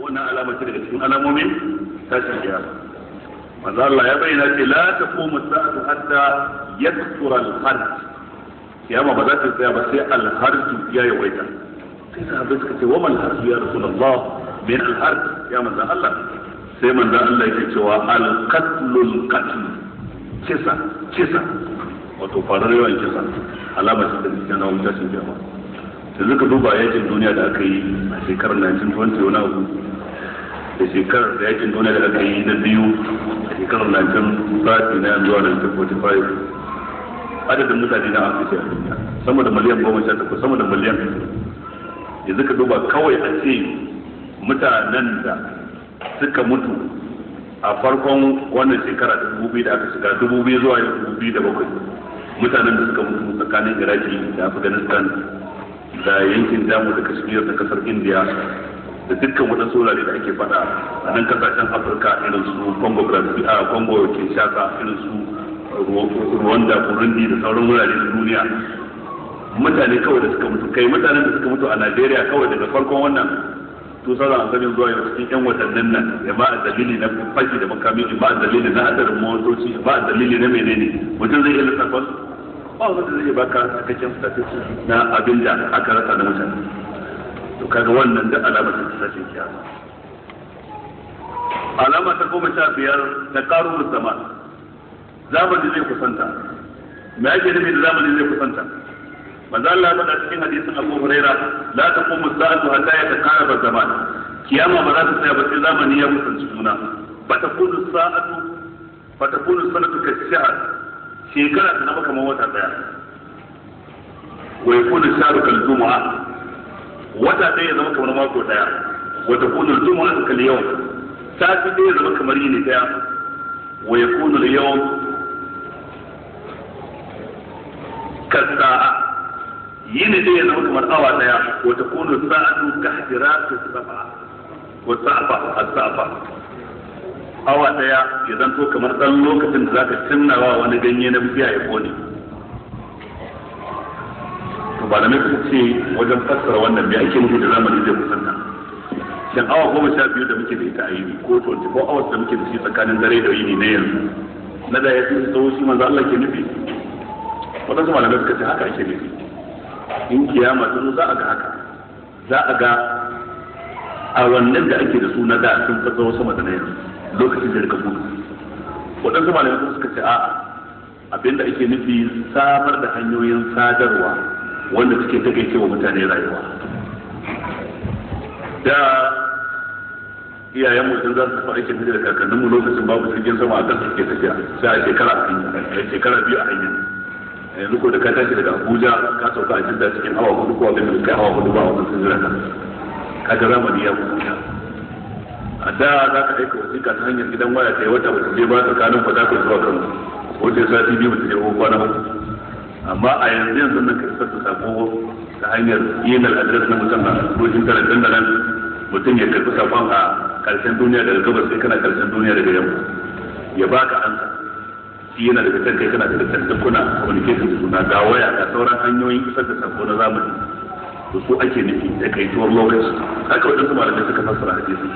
wannan alama ce daga cikin alamomin tashin kiyama. manzo Allah ya bayyana ce la taqumu as-sa'atu hatta yakthura al-harj, kiyama ba za ta tsaya ba sai al-harj ya yawaita. sai sahabbai suka ce wa man al-harj ya rasulullah, min al-harj ya manzo Allah? sai manzo Allah yake cewa al-qatlul qatl, kisa wato farar yawan kisa alama ce da cikin alamomin tashin kiyama. da suka duba yakin duniya da aka yi a shekarar 1920 wani abu, da shekarar da yakin duniya da aka yi na biyu a shekarar 1930 na zuwa 1945, adadin mutane na afirka a duniya sama da miliyan 18, sama da miliyan 20. da suka duba kawai a ce mutanen da suka mutu a farkon wannan shekara ta 2000 da aka shiga 2000 zuwa 2007, mutanen da suka mutu tsakanin iraki da afghanistan da yankin jamus da kashmir da kasar india da dukkan waɗansu wurare da ake faɗa a nan kasashen afirka irin su congo kinshasa, irin su rwanda, burundi da sauran wurare na duniya, mutane kawai da suka mutu, kai mutanen da suka mutu a najeriya kawai daga farkon wannan 2007 zuwa yau cikin yan watannin nan, ya ba a dalili na fashi da makami, ba a dalili na hadarin motoci, ba a dalili na menene, mutum zai iya lissafin ba wanda zai baka cikakken statistics na abin da aka rasa da mutane. to kaga wannan da alama ta tashin kiyama. alama ta 15 ta karu zaman, zamani zai kusanta. me ake nufi da zamani zai kusanta? manzo Allah ya faɗa cikin hadisin Abu Hurairah, la taqumu as-sa'atu hatta yataqarraba zaman, kiyama ba za ta tsaya ba sai zamani ya kusanci juna. fatakunu sanatu kash-shahr, shekara ta zama kamar wata daya. wa yakunu shahru kal jumu'a, wata daya zama kamar mako daya. wa takunu al jumu'atu kal yawm, sati daya zama kamar yini daya. wa yakunu al yawm kal sa'a, yini daya zama kamar awa daya. wa takunu sa'atu ka hadiratu safa, wa safa as-safa, awa daya ya zanto kamar dan lokacin da zaka cinnawa wani ganye na bishiya ya kone. to ba da mai ce wajen fassara wannan bai ake nufi da zamani zai kusanta. shin awa 12 da muke da ita a yini ko 24 hours da muke da shi tsakanin dare da yini na yanzu, na da ya fi tsawo shi manzo Allah ke nufi? wadansu malamai suka ce haka ake nufi. in kiyama ta zo za a ga haka, za a ga a wannan da ake da su na da sun fi tsawo sama da na yanzu lokacin da rika gudu. waɗansu malamai suka ce a'a, abinda ake nufi samar da hanyoyin sadarwa wanda suke take cewa mutane rayuwa. da iyayen mutum za su tafi aikin da kakanninmu lokacin babu jirgin sama a kan suke tafiya sai a shekara biyu a hanya. yanzu ko da ka tashi daga Abuja ka sauka a Jidda cikin awa 4 ko abin da kai awa 4 ba wannan sun jira ka ga zamani ya kusa. a da za ka aika wasiƙa ta hanyar gidan waya ta yi wata bata je ba tsakanin Fatakwal zuwa Kano, wajen sati biyu bata je ko kwana uku. amma a yanzu nan ka isar da sako ta hanyar email address na mutum a rojin tarantar da nan mutum ya karɓi sakon a ƙarshen duniya daga gabas sai kana ƙarshen duniya daga yamma ya baka ansa. shi yana daga can kai kana daga can duk kuna communication da suna ga waya ga sauran hanyoyin isar da sako na zamani. to su ake nufi da kaituwar lokaci. haka waɗansu malamai suka fassara hadisi.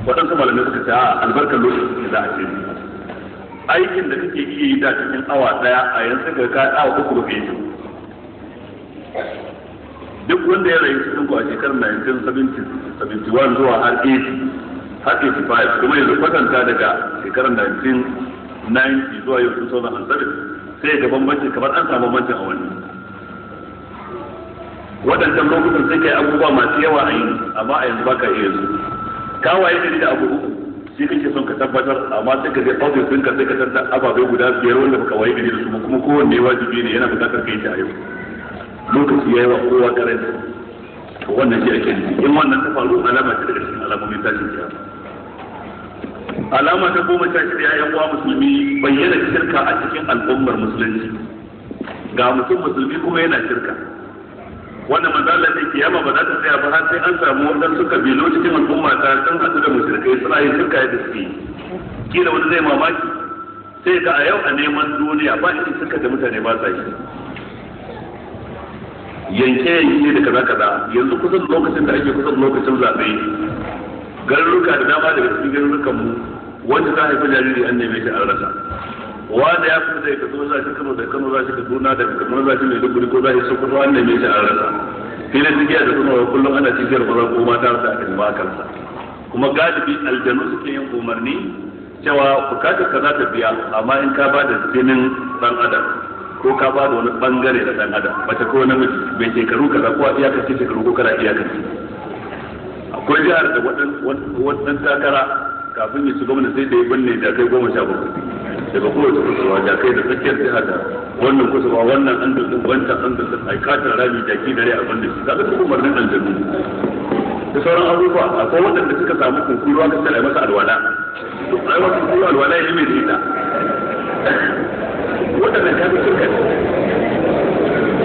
waɗansu malamai suka ce a albarkar lokaci ne za a ce aikin da kake iya yi da cikin awa ɗaya a yanzu ga ka awa 3 rufe shi. duk wanda ya rayu cikin ku a shekarar 1971 zuwa har 85 kuma yanzu kwatanta daga shekarar 1990 zuwa yau 2007 sai ga bambanci kamar an samu bambancin a wani. waɗancan lokutan sai kai abubuwa masu yawa a yi, amma a yanzu baka iya su. kawaye ne da abu uku shi kake son ka tabbatar, amma sai ka je office ɗinka sai ka tattara ababai guda 5 wanda baka waye gari da su kuma kowanne wajibi ne yana buƙatar kai shi a yau. lokaci yayi wa kowa karanta. to wannan shi ake nufi. in wannan ta faru alama ce daga cikin alamomin tashin kiyama. alama ta 16 ya uwa musulmi, bayyana shirka a cikin al'ummar musulunci. ga mutum musulmi kuma yana shirka. wannan manzala ne kiyama ba za ta tsaya ba har sai an samu wadansu kabilu cikin al'umma ta sun haɗu da mushrikai suna yin shirka yadda suke. kila wani zai mamaki sai ga a yau a neman duniya ba shi shirka da mutane ba sa yi. yanke da kaza yanzu kusan lokacin da ake kusan lokacin zaɓe garuruka da dama daga cikin garurukan mu wanda ta haifa jariri an neme shi an rasa wanda ya fita daga Kaduna za shi Kano da Kano za shi Kaduna da Kaduna za shi Maiduguri ko za shi Sokoto an neme shi an rasa filin jigiya da kuma kullum ana cikin maza ko mata da aka nima kansa kuma galibi aljanu suke yin umarni cewa bukatar ka za ta biya amma in ka ba da jinin dan adam ko ka ba da wani bangare da dan adam mace ko namiji bai shekaru kaza ko iyakacin shekaru ko kana iyakacin akwai jihar da waɗannan takara kafin ya shiga mana sai da ya binne da kai 17 daga kowace kusurwa da kai da tsakiyar jiha da wannan kusurwa wannan an dutsen wancan an dutsen aikatar rami jaki dare a binne su kaga su umarnin aljanu da sauran abubuwa akwai waɗanda suka samu kunkuru aka tsara masa alwala ai wasu kunkuru alwala ya yi mai da ita waɗannan kaga shirka ne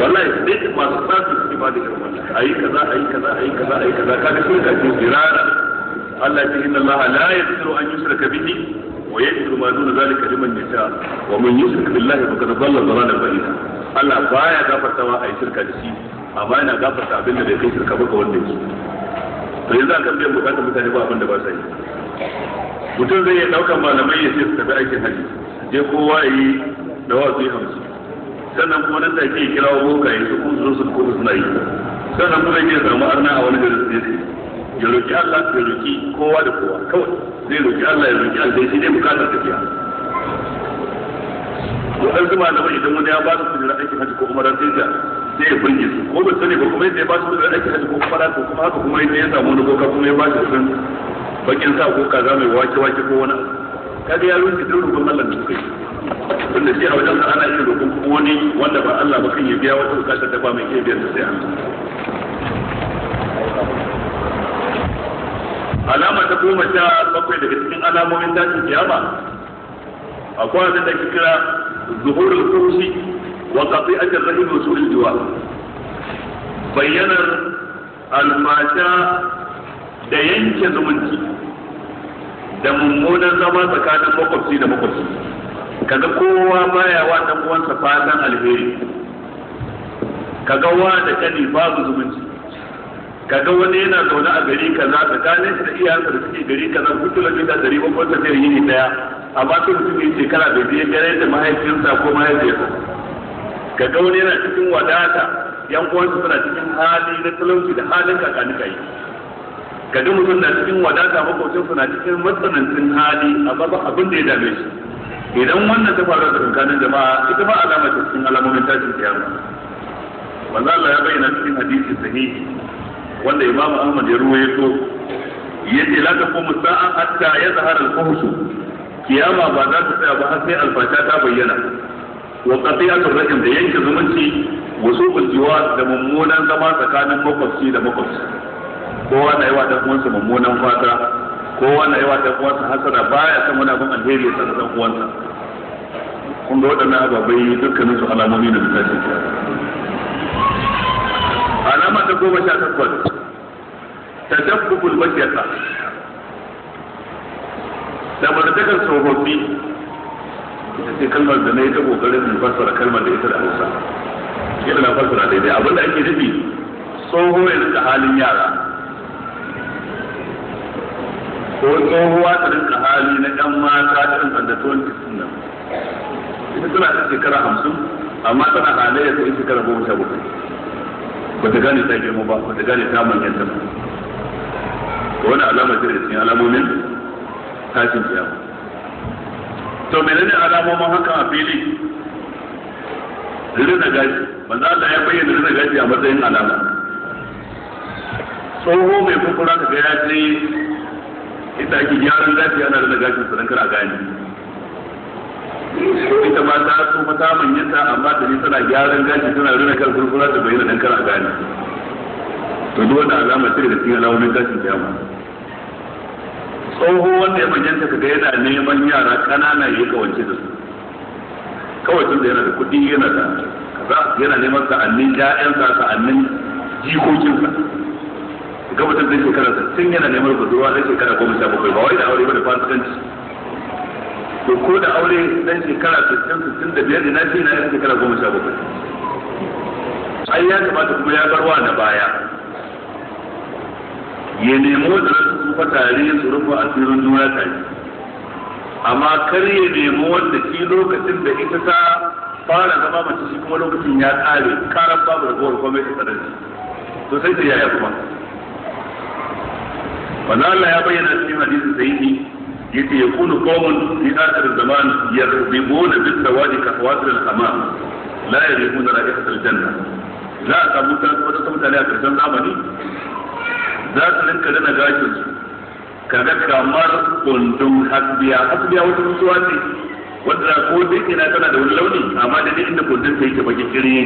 wallahi sai masu tsafi su ba da girma ayi kaza ayi kaza ayi kaza ayi kaza kaga shirka ce zirara Allah ya ce inna Allah la yaghfiru an yushraka bihi wa yaghfiru ma duna zalika liman yasha wa man yushrik billahi faqad dhalla dhalalan ba'ida Allah baya gafartawa ayi shirka da shi amma yana gafarta abin da bai kai shirka ba ga wanda yake to yanzu aka biyan bukatar mutane ba abin da ba sa yi mutum zai iya daukar malamai ya ce su tafi aikin haji je kowa yi da wasu 50 sannan kuma nan take kira wa bokaye su kuma zo su kuma suna yi sannan kuma yake samu arna a wani garin sai ya roki Allah ya roki kowa da kowa kawai zai roki Allah ya roki Allah shi ne bukatar tafiya waɗansu malamai idan wani ya ba su kujerar aikin haji ko umara sai ya burge su ko ba sani ba kuma yadda ya ba su kujerar aikin haji ko umara to kuma haka kuma yadda ya samu wani boka kuma ya ba shi sun bakin sa ko kaza mai wake ko wani kaga ya rufe duk rubun Allah da suka yi wanda shi a wajen ana yin rubun kuma wani wanda ba Allah ba kan ya biya wata bukatar da ba mai iya biyan da sai Allah alama ta 17 daga cikin alamomin tashin kiyama akwai abin da ke kira zuhurul fuhshi wa qati'atir rahim wa su'il jiwa bayyanar alfasha da yanke zumunci da mummunan zama tsakanin makwabci da makwabci kaga kowa baya wa dan uwansa fatan alheri kaga wa da kani babu zumunci kaga wani yana zaune a gari kaza tsakanin da iyayensa da suke gari kaza ku kilomita 700 tafiyar yini daya amma sai mutum ya shekara bai je gare da mahaifinsa ko mahaifiyarsa kaga wani yana cikin wadata yan uwansa suna cikin hali na talauci da halin kakanika yi kaga mutum na cikin wadata makwabcinsa na cikin matsanancin hali amma ba abin da ya dame shi idan wannan ta faru da tsakanin jama'a ita ba alama ta cikin alamomin tashin kiyama manzo Allah ya bayyana cikin hadisi sahihi wanda Imam Ahmad ya ruwaito yace la taqumu sa'a hatta yazhara al-fuhsh kiyama ba za ta tsaya ba har sai alfasha ta bayyana wa qati'atur rahim da yanke zumunci wa su'ul jiwar da mummunan zama tsakanin makwabci da makwabci kowa na yawa dan uwansa mummunan fata kowa na yawa dan uwansa hasara baya san wani abin alheri ya san dan uwansa kun ga waɗannan ababai dukkanin su alamomi da suka ce alama ta 18 tashabbukul mashyaka da martakar tsofaffi ita ce kalmar da na yi ta kokarin fassara kalmar da ita da Hausa ita na fassara daidai abinda ake nufi tsoho ya rika halin yara ko tsohuwa ta rinka hali na ɗan mata irin andatuwan jisun nan ita tana ta shekara 50 amma tana halayya ta shekara 17 ba ta gane ta girma ba ba ta gane ta manyanta ba wani alama ce da cikin alamomin tashin kiyama to menene alamomin haka a fili rina gashi manzo Allah ya bayyana rina gashi a matsayin alama tsoho mai kukura ka ga ya ce ita ake gyaran gashi ana rina gashin sa dan kar a gane ita ma ta so mata manyanta amma da ni tana gyaran gashi tana rina kan kurkura da bayyana dan kar a gane to duk wanda alama ce da cikin alamomin tashin kiyama tsoho wanda ya manyanta kaga yana neman yara kanana ya kawance da su kawai tun da yana da kuɗi yana da kaza yana neman sa'annin ƴaƴansa sa'annin jikokinsa ga mutum zai shekara 60 yana neman budurwa zai shekara 17 ba wai da aure ba da fasikanci to ko da aure dan shekara 60 65 ina ce na yin shekara 17 ai ya kamata kuma ya barwa na baya ya nemo da tsufa tare su rufe asirin juna tare, amma kar ya nemi wanda shi lokacin da ita ta fara zama mace shi kuma lokacin ya ƙare karan babu da kowar komai ta tsarar to sai ta yaya kuma. wanda Allah ya bayyana cikin hadisi sahihi yace yakunu qawmun fi akhir zaman yarbibuna bis sawadi ka hawasil al-hamam la yaribuna ra'ihat al-janna. za a samu wata mutane a karshen zamani za su rinka dana gashin su kaga kamar kundin hasbiya wata mutuwa ce wanda ko dai ina tana da wani launi amma da inda kundin ta yake baki kire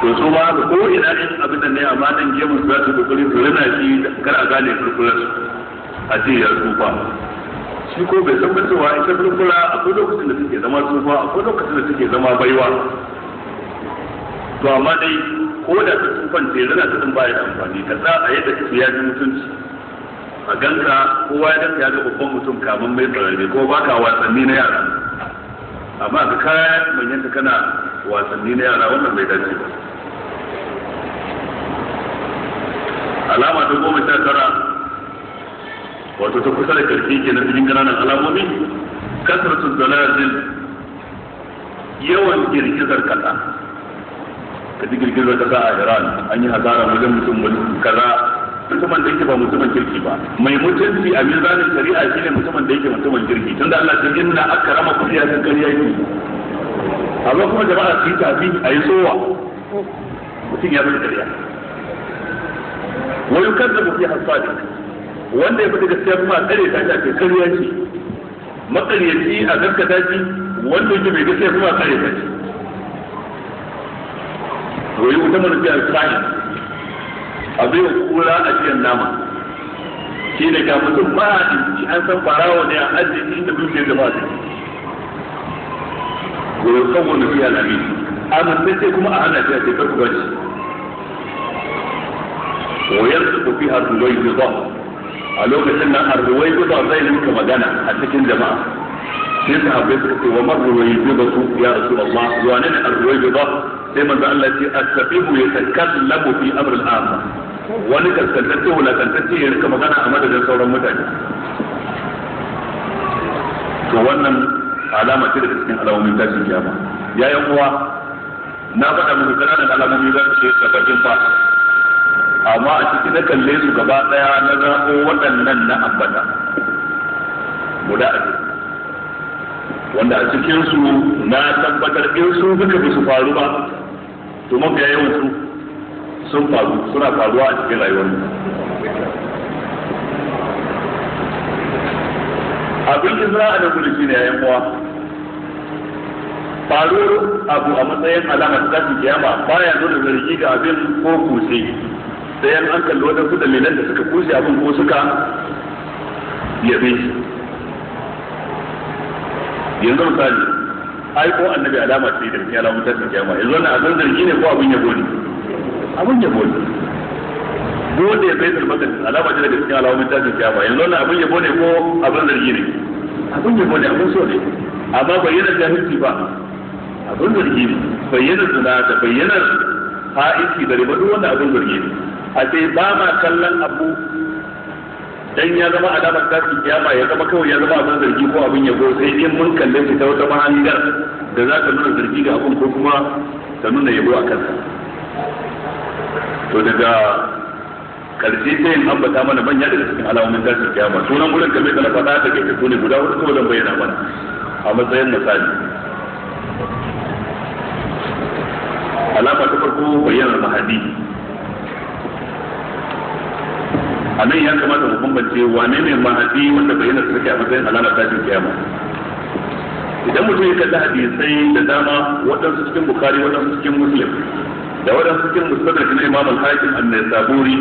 to su ma ko ina in abin nan ne amma nan gemu za su kokari su rina shi kar a gane furfurar su a ce ya tsufa. shi ko bai san cewa ita furfura akwai lokacin da take zama tsufa akwai lokacin da take zama baiwa. to amma dai ko da ta tsufan ce rina ta din baya da amfani ka sa a yadda kake ya ji mutunci a ganka kowa ya ganka ya ga babban mutum kamun mai tsararre ko baka wasanni na yara amma ka kaya manyanta kana wasanni na yara wannan bai dace ba. alama ta 19 wato ta kusa da karfi ke na cikin ƙananan alamomi kasratun zalazil yawan girgizar kasa. ka ji girgizar kasa a Iran an yi hasara wajen mutum kaza. mutumin da yake ba mutumin kirki ba mai mutunci a mizanin shari'a shine mutumin da yake mutumin kirki tunda Allah ya ce inna akramakum inda kariya yake amma kuma jama'a su yi tafi a yi sowa mutum ya fi kariya wa yukazzabu fi hasadi wanda ya fi gaskiya kuma a tsare ta ce kariya ce makaryaci a gaskata shi wanda yake mai gaskiya kuma a tsare ta ce wa yu'tamanu fi al-sa'id abin kura a cikin nama shi ne ga mutum ba a ɗinci an san farawa ne a ajiye inda dukiyar da ba su wurin kan wani fiye na ne amintacce kuma a hana shi a ce karku bane wayar su ku fi harruwai zuba a lokacin nan harruwai zuba zai rinka magana a cikin jama'a sai su haɓe su ce wa marruwai zuba su ya rasu Allah zuwa ne harruwai zuba sai manzo Allah ce as-safihu yatakallamu fi amr al-amma wani kaskantacce wulakantacce ya rika magana a madadin sauran mutane. to wannan alama ce daga cikin alamomin tashin kiyama. yayin uwa na faɗa muku kananan alamomi za su ce sabbin fa amma a cikin na kalle su gaba daya na zaɓo waɗannan na ambata guda wanda a cikin su na tabbatar in su duka ba su faru ba to mafiya yawan su sun faru suna faruwa a cikin rayuwar mu. abin izra a nan gudu shine yayin uwa faruwar abu a matsayin alamar tashin kiyama baya nuna zargi ga abin ko kuse sai an kalli wadansu dalilan da suka kushe abin ko suka yabe shi. yanzu misali ai ko annabi alama ce da cikin alamun tashin kiyama yanzu wannan abin zargi ne ko abin yabo ne? abin yabo ne. dole ya bai talbata alama ce daga cikin alamun tashin kiyama yanzu wannan abin yabo ne ko abin zargi ne? abin yabo ne, abin so ne. amma bayyana jahilci ba abin zargi ne. bayyana zina da bayyana ha'inci da riba duk wanda abin zargi ne. a ce ba ma kallon abu dan ya zama alamar tashin kiyama ya zama kawai ya zama abin zargi ko abin yabo sai in mun kalle shi ta wata mahangar da za ta nuna zargi ga abin ko kuma ta nuna yabo a kansa. to daga karshe sai in ambata mana manya daga cikin alamomin tashin kiyama sunan gurin kamar da na faɗa da ke ne guda hudu kawai zan bayyana mana a matsayin misali. alama ta farko bayyanar mahadi. a nan ya kamata mu bambance wane ne mahadi wanda bayyana su take a matsayin alamar tashin kiyama. idan mutum ya kalli hadisai da dama waɗansu cikin bukari waɗansu cikin muslim da waɗansu cikin mustadrak na imam al-hakim an-nisaburi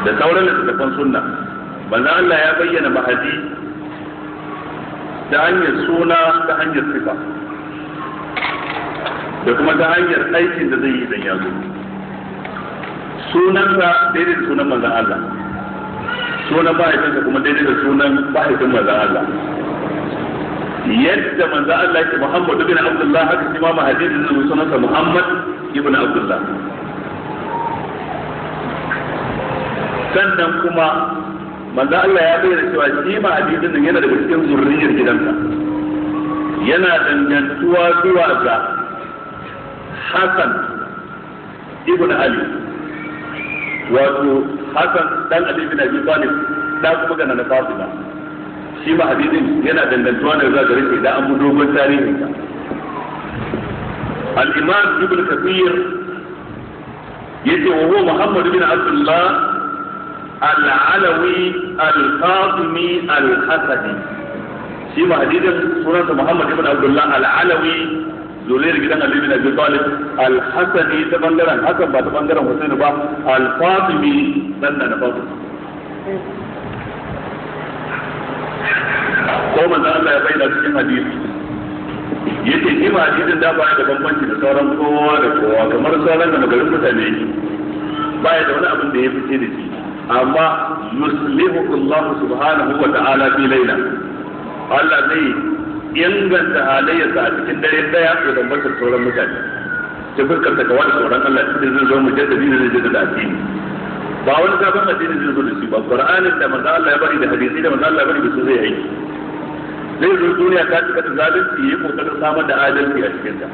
da sauran littattafan sunna manzo Allah ya bayyana mahadi ta hanyar suna ta hanyar sifa da kuma ta hanyar aikin da zai yi idan ya zo. sunansa daidai da sunan manzan Allah, sunan mahaifinsa kuma daidai da sunan mahaifin manzan Allah. yadda manzan Allah ke Muhammad ibn Abdullah haka shi ma mahaifinsa zai sunansa Muhammad ibn Abdullah. sannan kuma manzo Allah ya bayyana cewa shi ma hadisin nan yana daga cikin zurriyar gidansa, yana dangantuwa zuwa ga Hassan ibn Ali, wato Hassan dan Ali bin Abi Talib da kuma ga na Fatima. Shi ma hadisin yana dangantuwa ne zuwa gare shi da an mu dogon tarihin sa. Al-Imam Ibn Kathir yace wa huwa Muhammad bin Abdullah al-Alawi al-Fatimi al-Hasani. Shi ma hadisin sunansa Muhammad ibn Abdullah al-Alawi, zuriyar gidan Ali bin Abi Talib, al-Hasani ta bangaren Hassan ba ta bangaren Husaini ba, al-Fatimi dan na Fatima. Ko manzo Allah ya bayyana cikin hadisi yace shi ma hadisin da baya da bambanci da sauran kowa da kowa, kamar sauran da magarin mutane baya da wani abin da ya fice da shi, amma yuslihu Allah subhanahu wa ta'ala fi layla. Allah zai inganta halayyarsa a cikin dare daya da bambancin sauran mutane. Ta fuskar ta kawai sauran Allah cikin zai zo mujaddadi da zai jaddada addini. Ba wani sabon addini zai zo da shi ba, Qur'anin da manzo Allah ya bari da hadisi da manzo Allah ya bari da su zai yi. Zai zo duniya ta cika da zalunci, yayi kokarin samar da adalci a cikin ta.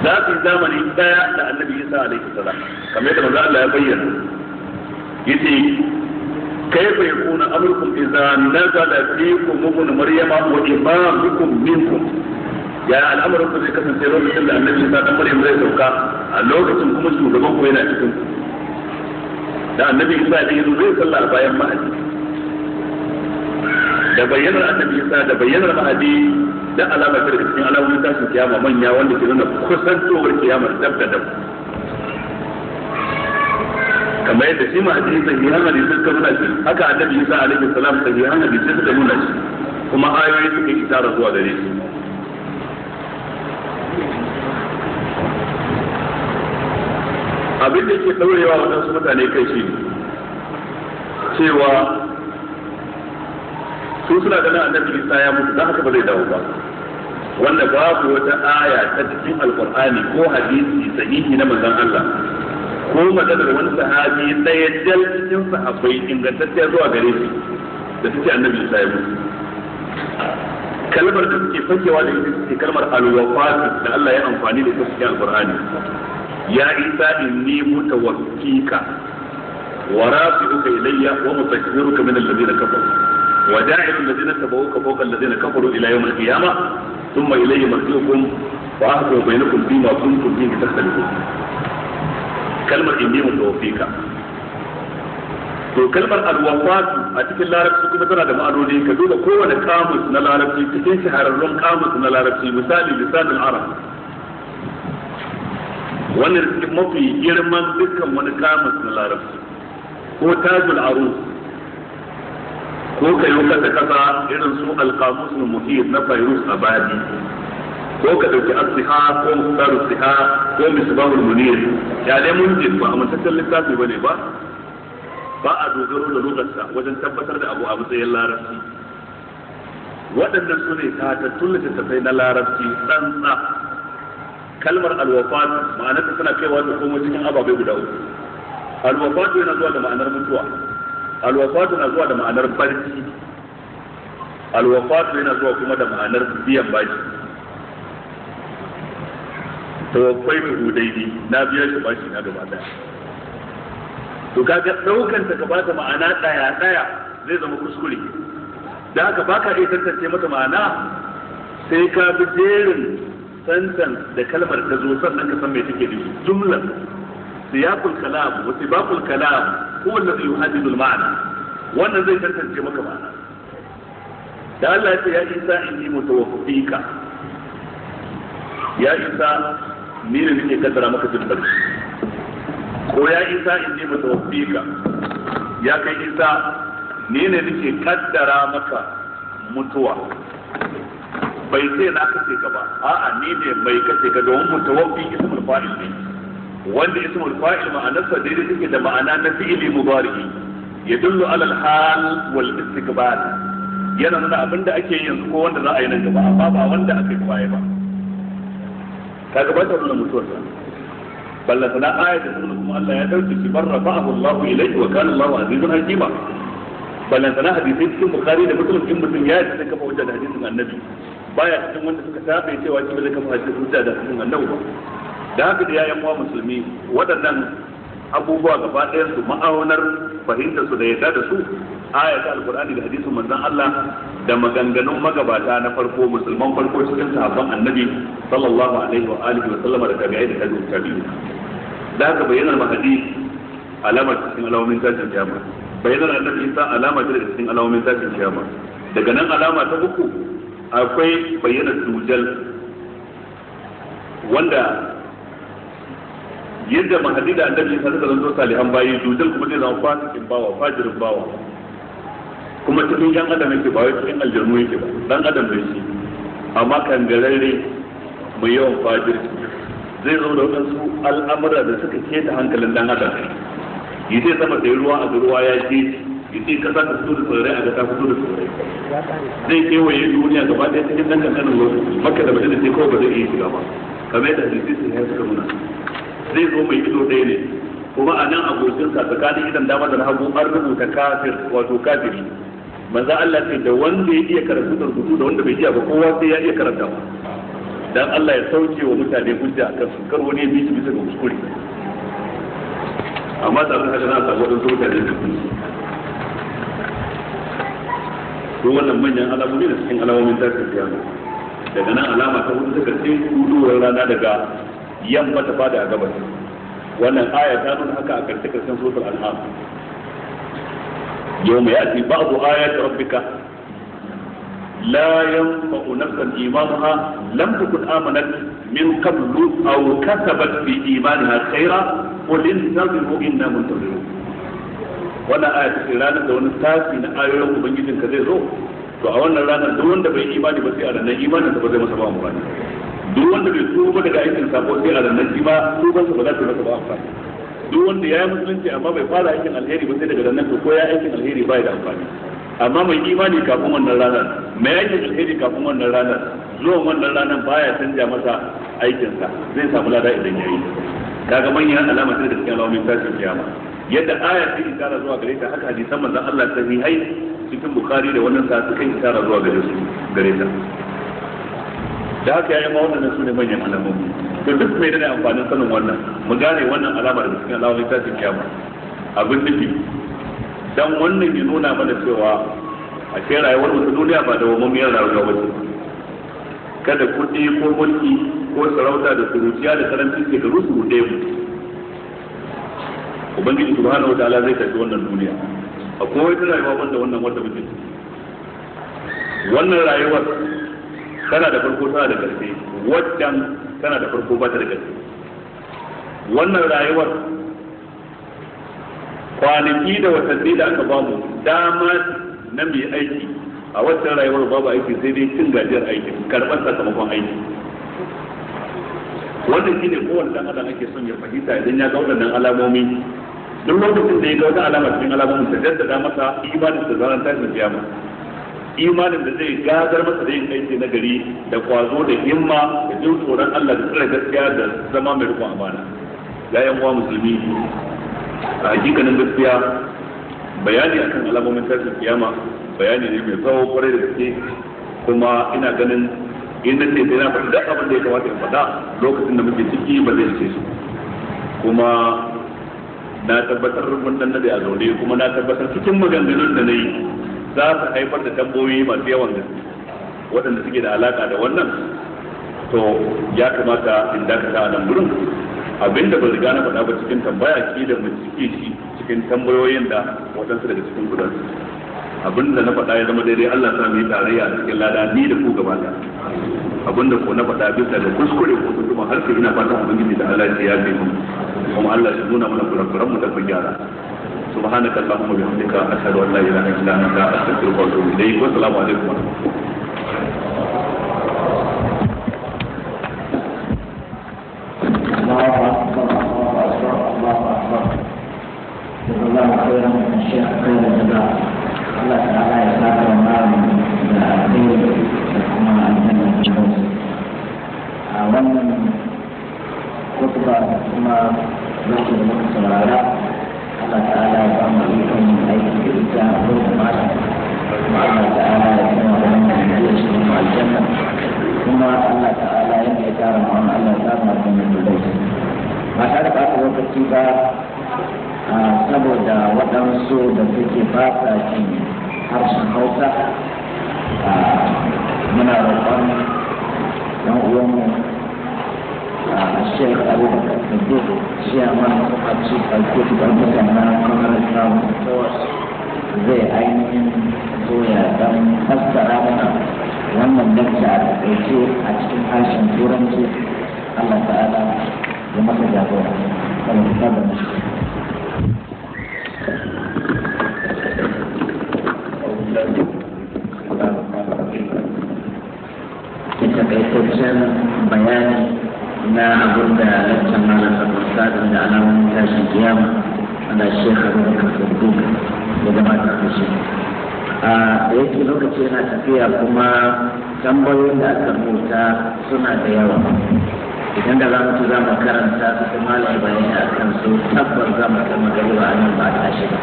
Za su yi zamani daya da Annabi Isa alaihi salam, kamar yadda manzo Allah ya bayyana. Yace kayfa yakunu amrukum idza nazala fiikum ibn maryama wa imamukum minkum. Ya al'amarin ku zai kasance lokacin da Annabi Isa dan Maryam zai sauka, a lokacin kuma shugaban ku yana cikin ku. Da Annabi Isa da yazo zai sallah bayan mahadi. Da bayyanar Annabi Isa da bayyanar mahadi da alamar da cikin alamomin tashin kiyama manya wanda ke nuna kusantowar kiyamar dab da dab. Kamar yadda shi mahadi sahihan hadisi suka nuna shi, haka Annabi Isa alaihi salam sahihan hadisi suka nuna shi, kuma ayoyi suka yi isara zuwa gare shi. Abin da ke ɗaurewa waɗansu mutane kai shi cewa su suna ganin Annabi Isa ya mutu don haka ba zai dawo ba, wanda babu wata aya ta cikin Alƙur'ani ko hadisi sahihi na manzon Allah ko maganar wani sahabi ɗaya dal cikin sahabbai ingantacciya zuwa gare shi da suke Annabi Isa ya mutu. Kalmar da suke fakewa da ita ce kalmar al-wafat da Allah ya amfani da ita cikin Alƙur'ani. يا عيسى إني متوفيك ورافعك إلي ومطهرك من الذين كفروا وجاعل الذين تبعوك فوق الذين كفروا إلى يوم القيامة ثم إلي مرجعكم وأحكم بينكم فيما كنتم فيه تختلفون. كلمة إني متوفيك. to kalmar alwafatu a cikin larabci kuma tana da ma'anoni, ka duba kowane kamus na larabci cikin shahararrun kamus na larabci, misali lisanul arab wannan cikin mafi girman dukkan wani kamus na larabci, ko tajul arus, ko kayo kasa kasa irin su alqamus al-muhit na Fairuz Abadi, ko ka dauki as-siha ko mukhtar as-siha ko misbah al-munir. Ya dai mun ji ba amma tattalin littafi bane ba a dogaro da lugarsa wajen tabbatar da abu a matsayin larabci. Waɗannan su ne tatattun littattafai na larabci tsantsa. Kalmar alwafat ma'anarta tana kaiwa da kuma cikin ababai guda uku. Alwafat yana zuwa da ma'anar mutuwa, alwafat yana zuwa da ma'anar barci, alwafat yana zuwa kuma da ma'anar biyan bashi. Tawaffaitu daidai na biya shi bashi na gaba daya. To kaga daukan ta gaba da ma'ana daya zai zama kuskure. Da haka baka iya tantance mata ma'ana sai ka bi jerin santan da kalmar ta zo sannan ka san me take nufi. Jumla siyaqul kalam wa sibaqul kalam huwa alladhi yuhaddidu al-ma'na. Wannan zai tantance maka ma'ana. Da Allah ya ce ya Isa inni mutawaffika. Ya Isa ni ne nake kaddara maka jin barci. Ko ya Isa inni mutawaffika. Ya kai Isa ni ne nake kaddara maka mutuwa. Bai sai na kace ka ba, a'a ni ne mai kace ka, domin mutawaffi ismul fa'il ne, wanda ismul fa'il ma'anarsa daidai take da ma'ana na fi'ili mudari, yadullu ala al-hal wal istiqbal. Yana nuna abinda ake yanzu ko wanda za a yi nan gaba, amma ba wanda aka yi baya ba. Kaga ba ta nuna mutuwar sa. balla sana ayat da kuma Allah ya dauke shi barra fa'ahu Allahu ilayhi wa kana Allahu azizun hakima balla sana hadisi cikin bukhari da muslim in mutum ya ce kafa hujja da hadisin annabi baya cikin wanda suka tabe cewa shi zai kafa hujja da hadisin annabi ba da haka da yayan uwa musulmi waɗannan abubuwa gaba ɗayan su ma'aunar fahimtar su da yadda da su ayat alqur'ani da hadisin manzon Allah da maganganun magabata na farko musulman farko cikin sahabban annabi sallallahu alaihi wa alihi wa sallama da tabi'ai da tabi'in da haka bayyanar mahadi alamar cikin alamomin tashin kiyama bayyanar annabi Isa alama ce daga cikin alamomin tashin kiyama daga nan alama ta uku akwai bayyanar dujal wanda yadda mahadi da annabi Isa suka zanto salihan bayi dujal kuma zai zama fasikin bawa fajirin bawa kuma cikin yan adam yake ba wai cikin aljannu yake ba dan adam ne shi amma kan gararre mai yawan fajirci zai zo da wadansu al'amura da suka keta hankalin dan adam yi zai zama da ruwa a ruwa ya ce yi sai kasa ta fito da tsirrai a ga ta fito da tsirrai zai kewaye duniya gaba ɗaya cikin dan kankanin lokaci maka da madina sai kawai ba zai iya shiga ba kamar yadda hadisi sun yi suka nuna zai zo mai ido ɗaya ne kuma a nan abokinsa tsakanin idan dama da hagu an rubuta kafir wato kafiri manzo Allah ce da wanda ya iya karatu da rubutu da wanda bai iya ba kowa sai ya iya karanta ba dan Allah ya sauke wa mutane hujja akan su kar wani ya bi shi bisa ga kuskure amma da haka na sa wadan sauka da su to wannan manyan alamomi da cikin alamomin tasiri kiyama daga nan alama ta hudu suka ce huduwar rana daga yamma ta fada a gabas wannan aya ta nuna haka a karshen suratul an'am يوم يأتي بعض آيات ربك لا ينفع نفسا إيمانها لم تكن آمنت من قبل أو كسبت في إيمانها خيرا قل انتظروا إنا منتظرون wannan aya ta ranar da wani tafi na ayoyin ubangijin ka zai zo to a wannan ranar duk wanda bai imani ba sai a ranar imanin sa ba zai masa ba amfani duk wanda bai tuba daga aikin sabo sai a ranar shi ma tuban sa ba za ta masa ba amfani duk wanda ya yi musulunci amma bai fara aikin alheri ba sai daga nan to ko ya aikin alheri bai da amfani amma mai imani kafin wannan ranar mai aikin alheri kafin wannan ranar zuwan wannan ranar baya canja masa aikinsa zai samu lada idan yayi daga manyan alama sai da cikin alamomin tashin kiyama yadda aya ta isara zuwa gare ta haka hadisan manzon Allah sahihai cikin bukhari da wannan sa suka isara zuwa gare ta da haka yayin ma wannan su ne manyan alamomi to duk mai da amfanin sanin wannan mu gane wannan alama da cikin alamomin tashin kiyama abin nufi dan wannan ya nuna mana cewa a cikin rayuwar mu ta duniya ba da wamamiyar rayuwa ba ce kada kuɗi ko mulki ko sarauta da suruciya da karancin shekaru su ruɗe mu ubangiji subhanahu wataala zai tafi wannan duniya akwai wata rayuwa wanda wanda muke wannan rayuwar tana da farko tana da ƙarshe wajen tana da farko ba ta da ƙarshe wannan rayuwar kwanaki da watanni da aka bamu dama na mai aiki a wancan rayuwar babu aiki sai dai cin gajiyar aiki karɓar sakamakon aiki wannan shine kowanne dan adam ake son ya fahimta idan ya ga waɗannan alamomi duk lokacin da ya ga wata alama cikin alamomin ta jaddada masa imanin da zaran tashin kiyama imanin da zai gadar masa da yin aiki na gari da kwazo da himma da jin tsoron Allah da tsare gaskiya da zama mai rikon amana ya yan uwa musulmi a hakikanin gaskiya bayani akan alamomin tashin kiyama bayani ne mai tsawo kwarai da gaske kuma ina ganin in na ce sai na faɗi duk abin da ya kamata in faɗa lokacin da muke ciki ba zai ce su kuma na tabbatar mun dan nade a zaune kuma na tabbatar cikin maganganun da nayi za su haifar da tambayoyi masu yawan gaske waɗanda suke da alaka da wannan to ya kamata in dakata a nan gurin abinda ba riga na faɗa ba cikin tambaya ki da mu cike shi cikin tambayoyin da waɗansu daga cikin gudan abinda na faɗa ya zama daidai Allah sa mu yi tarayya a cikin lada ni da ku gaba da abinda ko na faɗa bisa da kuskure ko kuma har sai ina fata ubangiji da Allah ya yafe mu kuma Allah ya nuna mana kurakuran mu da ku gyara سبحانك اللهم وبحمدك أشهد أن لا إله إلا أنت أستغفرك وأتوب إليك والسلام عليكم ورحمة الله. الله أكبر الله أكبر الله أكبر. جزا الله خيرا من الشيخ خير الجزاء. الله تعالى يسعدك ومعه خير وكما أنزلنا في الجوز. wannan zuwa kuma lokacin da muka saurara Allah ta'ala ya ba mu ikon aiki da ita ko da mata kuma Allah ta'ala ya kuma da wannan da shi mu aljanna kuma Allah ta'ala ya yi tara mu Allah ta mu da mu da shi ba tare da lokaci ba saboda waɗansu da suke fata shi harshen Hausa muna roƙon ɗan uwanmu الشيخ أبو بكر الصديق شيئا أبشيك الكتب المسمى كما الإسلام الصور زي أين زويا دم فسر لنا وأن نرجع التفسير أشكال عشان تورنجي الله تعالى لما تجاوبنا فلنتابع kita kaitkan bayani na abin da lantar malar saboda da alamun tashin kiyama ana shekaru da kasardu da gabatar da shi da yake lokaci yana tafiya kuma tambayoyin da aka rubuta suna da yawa idan da za mu karanta su kuma malar bayani a kan su tabbar za mu kama gariba a nan ba a tashi ba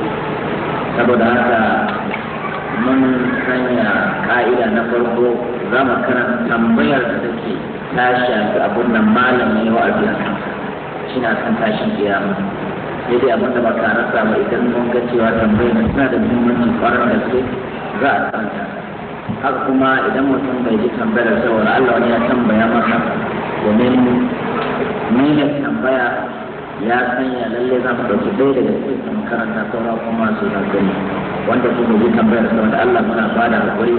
saboda haka mun sanya ka'ida na farko za mu karanta tambayar da take ta shafi abin da malamin yau a biya shi na kan tashin kiyama sai dai abin da ba ka rasa ba idan mun ga cewa tambayar suna da muhimmanci kwarar da su za a karanta haka kuma idan mutum bai ji tambayar saboda Allah wani ya tambaya masa domin niyyar tambaya ya sanya lalle za mu ɗauki ɗaya daga cikin makaranta sauran kuma su gani wanda su ji tambayar saboda Allah muna ba da haƙuri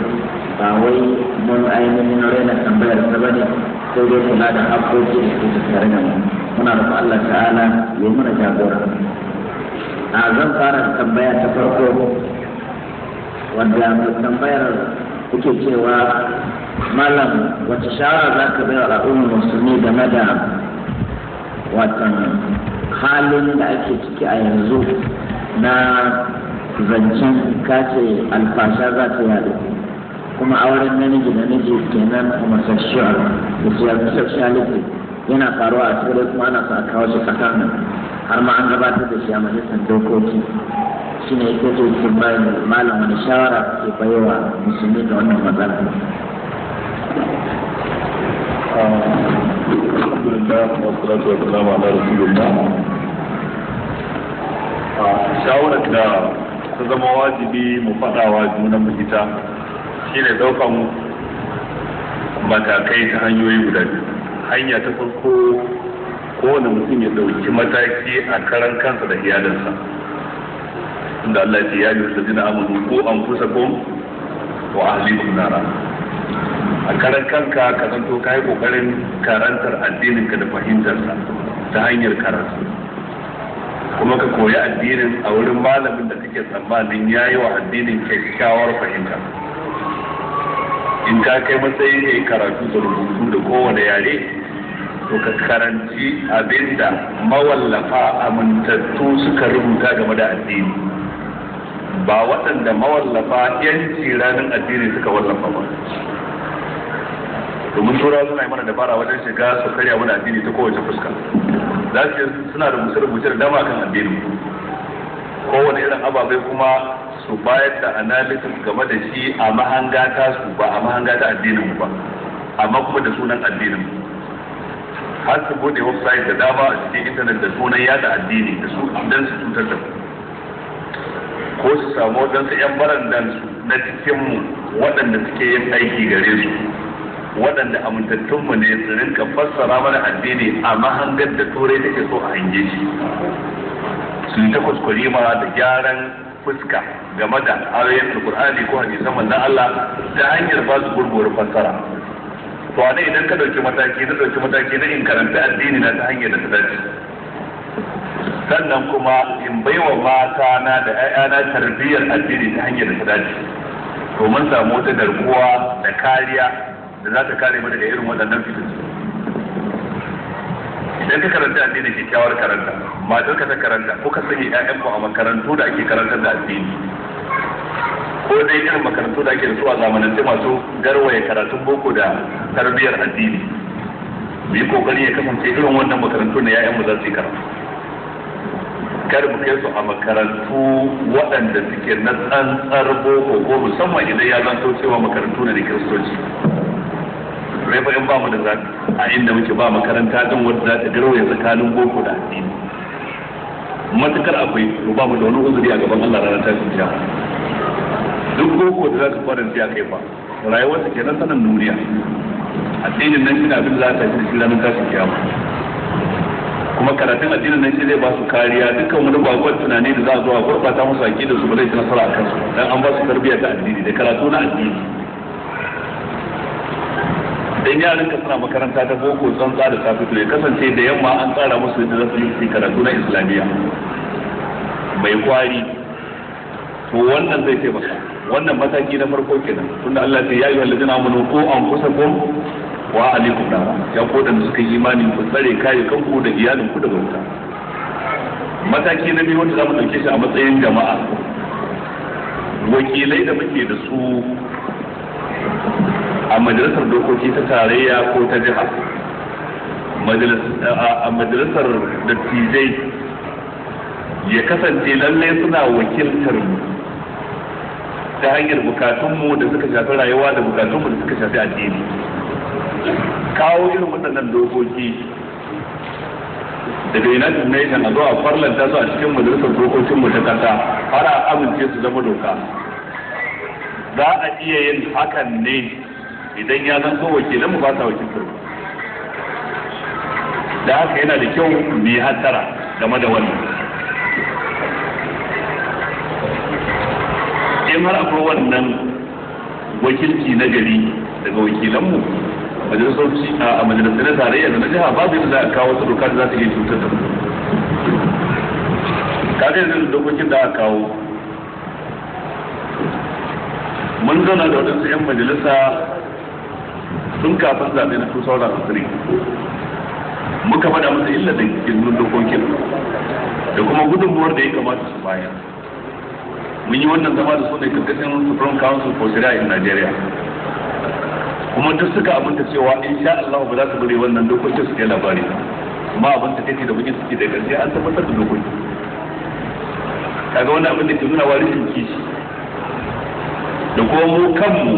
ba wai mun ainihin raina tambayar sa bane sai dai kula da haƙoƙi da suke tare da mu muna roƙon Allah ta'ala ya muna jagora a zan fara tambaya ta farko wanda tambayar kuke cewa malam wace shawara za ka bai wa al'ummar musulmi game da watan halin da ake ciki a yanzu na zancen kace alfasha za ta yadu kuma auren namiji da miji kenan homosexual da sexuality yana faruwa a cikin kuma ana sa kawo shi kasar nan har ma an gabatar da shi a majalisar dokoki shine yake so ki bayan malam wani shawara ke baiwa musulmi da wannan matsala. Alhamdulillah wa salatu wa salamu ala rasulillah. Shawarar da ta zama wajibi mu faɗawa junan mu ita shine ɗaukan matakai ta hanyoyi guda biyu. Hanya ta farko kowane mutum ya ɗauki mataki a karan kansa da iyalinsa. Inda Allah ya yi wasu jina amanu ko an kusa ko wa ahlikum nara. A karan kanka ka zanto ka yi kokarin karantar addininka da fahimtarsa ta hanyar karatu kuma ka koyi addinin a wurin malamin da kake tsammanin ya yi wa addinin kyakkyawar fahimta. In ka kai matsayin ya yi karatu da rubutu da kowane yare to ka karanci abinda mawallafa amintattu suka rubuta game da addini ba waɗanda mawallafa yanci ranar addini suka wallafa ba. domin turawa suna yi mana dabara wajen shiga su karya mana addini ta kowace fuska za su suna rubuce da dama kan addini kowane irin ababai kuma su bayar da analysis game da shi a mahanga ta su ba a mahanga ta addinin ba amma kuma da sunan addinin har su bude website da dama a cikin intanet da sunan yada addini da su dan su cutar da ko su samu wadansu yan barandan su na cikinmu waɗanda suke yin aiki gare su waɗanda amintattunmu ne su rinka fassara mana addini a mahangar da turai take so a hange shi su yi ta kuskure ma da gyaran fuska game da ayoyin alkur'ani ko hadisan manzon Allah ta hanyar ba su gurguwar fassara to a idan ka dauki mataki na in karanta addini na ta hanyar da ta dace sannan kuma in baiwa mata na da 'ya'yana tarbiyyar addini ta hanyar da ta dace to mun samu wata garkuwa da kariya da za ta kare mu daga irin waɗannan fitin. Idan ka karanta addini kyakkyawar karanta, matar ka ta karanta ko ka sanya ƴaƴan ku a makarantu da ake karantar da addini. Ko dai irin makarantu da ake da su a zamanance masu garwaye karatun boko da tarbiyyar addini. mu yi kokari ya kasance irin wannan makarantu na yayan mu za su yi karatu, kar mu kai su a makarantu waɗanda suke na tsantsar boko ko musamman idan ya zanto cewa makarantu na da kiristoci. Rai fa in ba mu da zaɓi a inda muke ba makaranta don wadda za ta garwaye tsakanin boko da addini. Matukar akwai to ba mu da wani uzuri a gaban Allah ranar tashin kiyama. Duk boko da za ka faranta ya kai fa rayuwarsa kenan sanan duniya. Addinin nan shi abin da za ta tafi da shi ranar tashin kiyama. Kuma karatun addinin nan shi zai ba su kariya dukkan wani bakon tunani da za a zo a gurbata musu aqida su ba zai ci nasara a kansu dan an ba su tarbiyya ta addini da karatu na addini. Dan yaran ka suna makaranta ta boko tsantsa da safi to ya kasance da yamma an tsara musu yadda za su yi karatu na islamiyya mai kwari, to wannan zai taimaka. Wannan mataki na farko kenan tunda Allah ya yi ayyuhallazina amanu qu anfusakum wa alaikum nara, ya kodan suka yi imani ku tsare kai kanku da iyalinku daga wuta. Mataki na biyu wanda zamu dauke shi a matsayin jama'a, wakilai da muke da su a majalisar dokoki ta tarayya ko ta jiha, a majalisar dattijai ya kasance lallai suna wakiltar mu ta hanyar bukatunmu da suka shafi rayuwa da bukatunmu da suka shafi addini. Kawo irin waɗannan dokoki daga United Nations a zuwa farlanta su a cikin majalisar dokokin mu ta kasa har a amince su zama doka. Za a iya yin hakan ne idan ya zanto wakilan mu ba sa wakiltar mu. Da haka yana da kyau mu yi hattara game da wannan. In har akwai wannan wakilci na gari daga wakilanmu majalisoci a majalisar na tarayya da na jiha babu yadda za a kawo wasu doka da za ta iya cutar da mu. Kaga yanzu dokokin da aka kawo mun zauna da waɗansu 'yan majalisa sun kafin zaɓe na 2003 muka faɗa masa illa da ke dokokin da kuma gudunmuwar da ya kamata su bayar. Mun yi wannan zama da su ne karkashin Supreme Council for Sharia in Nigeria, kuma duk suka abinta cewa insha Allah ba za su bari wannan dokokin su kai labari, amma abin da kake da bukin suke da gaske an tabbatar da dokoki. Kaga wannan abin da ke nuna wa rashin kishi da kuma mu kanmu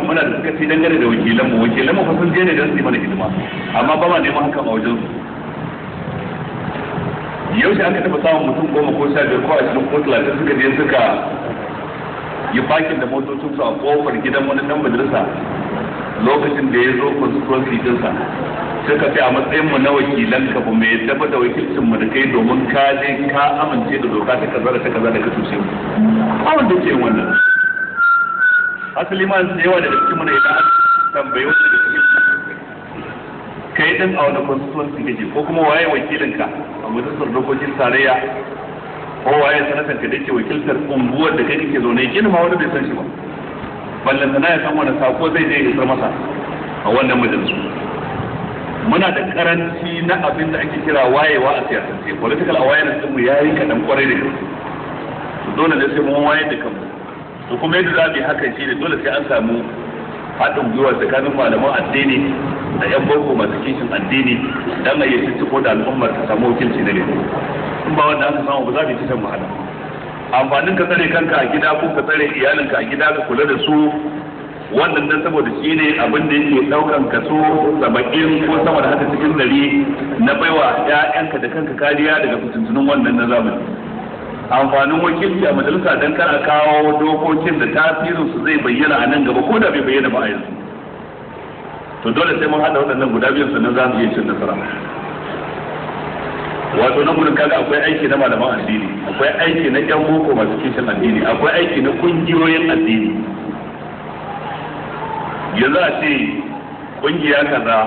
muna da suka fi dangane da wakilanmu fa sun je ne don su yi mana hidima, amma ba ma neman hakan a wajen su. Yaushe aka taɓa samun mutum 10 ko 15 ko 20 ko 30 suka je suka yi bakin da motocinsu a kofar gidan wani dan majalisa lokacin da ya zo constituency dinsa suka ce a matsayin mu na wakilan ka ba mai yadda da wakilcin mu da kai domin ka je ka amince da doka ta kaza da ta kaza da ka tushe mu. A wanda ke wannan asali ma da yawa daga cikin mu ne idan an tambaye wanda da cikin kai din a wani constituency kake ko kuma waye wakilinka a majalisar dokokin tarayya ko waye sanatan ka dake wakiltar unguwar da kai kake zaune kin ma wanda bai san shi ba, ballan sana ya san wani sako zai je isar masa a wannan majalisu. Muna da karanci na abin da ake kira wayewa a siyasance, political awareness din mu yayi kadan kwarai da gaske. Dole ne sai mun waye da kanmu, to kuma yadda za mu yi hakan shi ne dole sai an samu haɗin gwiwa tsakanin malaman addini da 'yan boko masu kishin addini dan a yi cikin da al'ummar ta samu wakilci na gari. In ba wanda aka samu ba za mu yi cikin wahala. Amfanin ka tsare kanka a gida ko ka tsare iyalinka a gida ka kula da su, wannan dan saboda shi ne abin da yake daukan kaso 70 ko sama da haka cikin 100 na baiwa ƴaƴanka da kanka kariya daga fitintunun wannan na zamani. Amfanin wakilci a majalisa dan kar a kawo dokokin da tasirin su zai bayyana a nan gaba ko da bai bayyana ba a yanzu. To dole sai mun hada waɗannan guda biyu sannan za mu iya cin nasara. Wato nan gudun kaga akwai aiki na malaman addini, akwai aiki na ƴan boko masu kishin addini, akwai aiki na kungiyoyin addini. Yanzu a ce kungiya kaza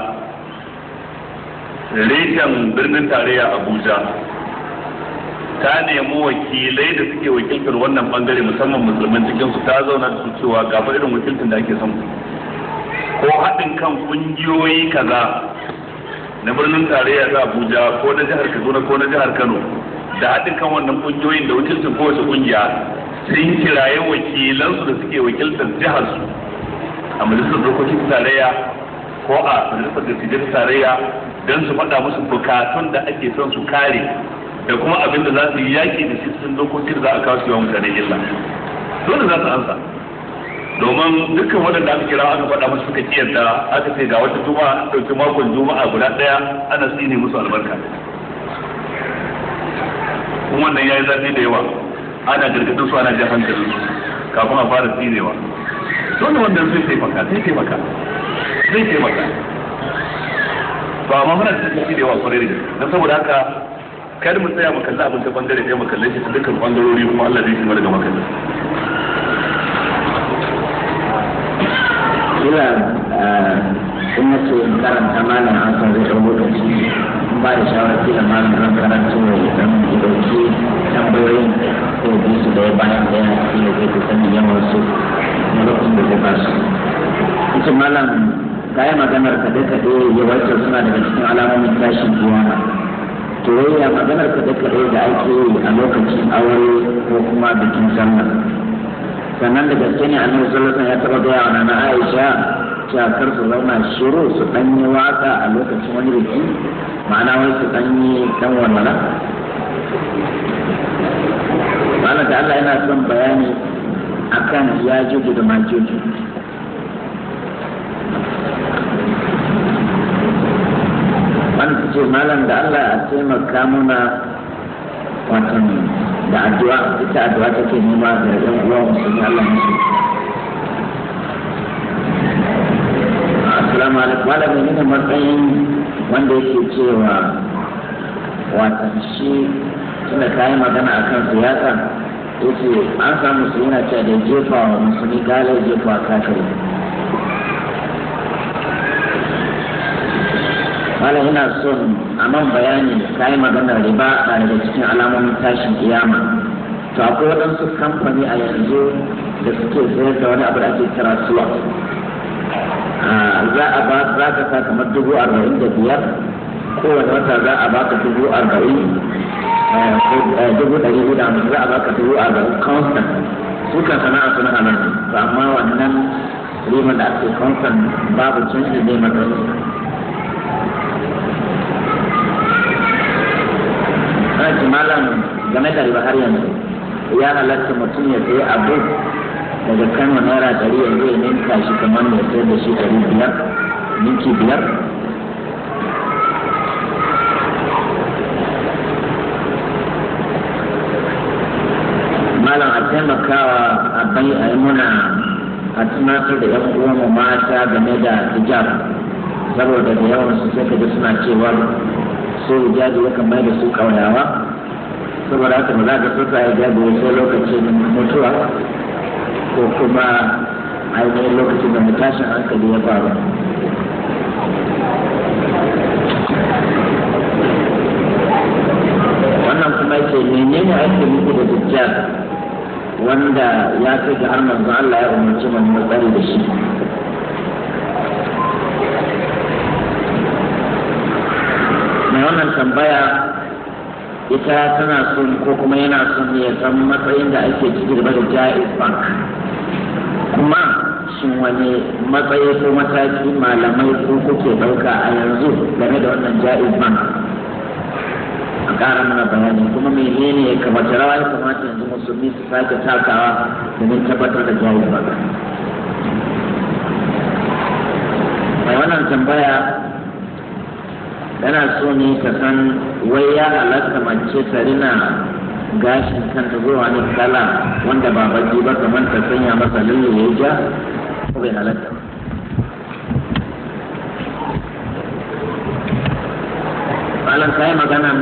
reshen birnin tarayya Abuja ta nemi wakilai da suke wakiltar wannan bangare musamman musulman cikin su, ta zauna da su cewa ga irin wakiltin da ake son, ko haɗin kan kungiyoyi kaza na birnin tarayya ta Abuja ko na jihar Kaduna ko na jihar Kano, da haɗin kan wannan kungiyoyin da wakilcin kowace kungiya sun kiraye wakilansu da suke wakiltar jihar su a majalisar dokokin tarayya ko a majalisar dattijan tarayya don su faɗa musu bukatun da ake son su kare da kuma abin da za su yi yaƙi da shi cikin dokoki da za a kawo su yawan mutane illa dole za su ansa domin dukkan waɗanda aka kira aka faɗa musu suka kiyarta aka ce ga wata juma'a ɗauki makon juma'a guda ɗaya ana tsine musu albarka kuma wannan ya yi zafi da yawa ana gargaɗin su ana jan hankalin su kafin a fara tsinewa dole wannan zai taimaka to amma muna da tafi da yawa kwarai da saboda haka kada mu tsaya mu kalli abin ta bangare ɗaya mu kalle shi ta dukkan bangarori kuma Allah zai shiga daga makalla ila in ce karanta malam an san zai ɗau lokaci ba da shawarar kila malam zan karanta mai dan ɗauki tambayoyin ko bi su da bayan da yana cikin da zai kusan yawan su na lokacin da zai ba su ita malam kayan maganar kaɗe-kaɗe yawancin suna daga cikin alamomin tashin kiyama to ya maganar kaɗe-kaɗe da ake yi a lokacin aure ko kuma bikin sallah sannan da gaske ne annabi sallallahu alaihi wasallam ya taɓa gaya wa nana Aisha cewa kar su zauna shiru su ɗan yi waka a lokacin wani biki ma'ana wai su ɗan yi ɗan walwala malam da Allah yana son bayani akan ya juju da majuju wanda ce malam da Allah a taimaka muna watan da addu'a ita addu'a take nema da ɗan uwa musulmi Allah musu assalamu alaikum malam ne matsayin wanda yake cewa watan shi tunda kayi magana akan siyasa yace an samu su yana cewa da jefa wa musulmi gale jefa kafiri malam ina son a man bayani kayi maganar riba a daga cikin alamomin tashin kiyama to akwai waɗansu kamfani a yanzu da suke sayar da wani abu da ake kira slot za a ba za ka sa kamar 45,000 kowane wata za a baka 40,000 450 za a baka 40,000 constant su kan sana'a suna halal to amma wannan riban da ake constant babu canji ne matsayi ana malam game da riba har yanzu ya halatta mutum ya sayi abu daga Kano naira 100 yanzu ya ninka shi kamar ya sayar da shi 500 ninki 5 malam a taimakawa a bai a yi muna a tunatar da yan uwanmu mata game da hijab saboda da yawan su sai kaji suna cewa su hijabi ya kamar da su kauyawa saboda haka ba za ka so sa hijabi ya sai lokacin mutuwa ko kuma ainihin lokacin da mutashin hankali ya faru wannan kuma yake menene ake nufi da hijab wanda ya kai ga har manzo Allah ya umarci mu tsari da shi mai wannan tambaya ita tana son ko kuma yana son ya san matsayin da ake ciki da Jaiz Bank kuma shin wani matsayi ko mataki malamai ko kuke ɗauka a yanzu game da wannan Jaiz Bank a ƙara mana bayani kuma menene ya kamata rawa ya kamata yanzu musulmi su sake takawa domin tabbatar da Jaiz Bank mai wannan tambaya yana so ne ka san wai ya halatta mace ta rina gashin kanta zuwa wani kala wanda ba baki ba kamar ta sanya masa lalle ya ja ko bai halatta malam kai maganan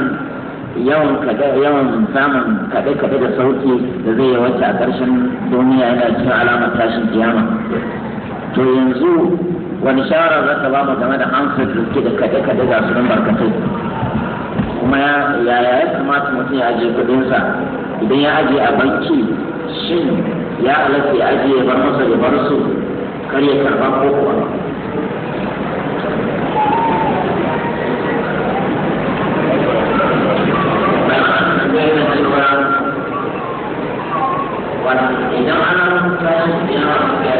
yawan samun kaɗe-kaɗe da sauti da zai yi wacce a ƙarshen duniya yana cikin alamar tashin kiyama to yanzu wani shawara za ta ba mu game da hansar da da kaɗe-kaɗe ga su nan barkatai kuma yaya ya kamata mutum ya ajiye kuɗinsa idan ya ajiye a banki shin ya halatta ya ajiye bar masa ya bar su kar ya karɓa ko kuwa idan ana tashi yana da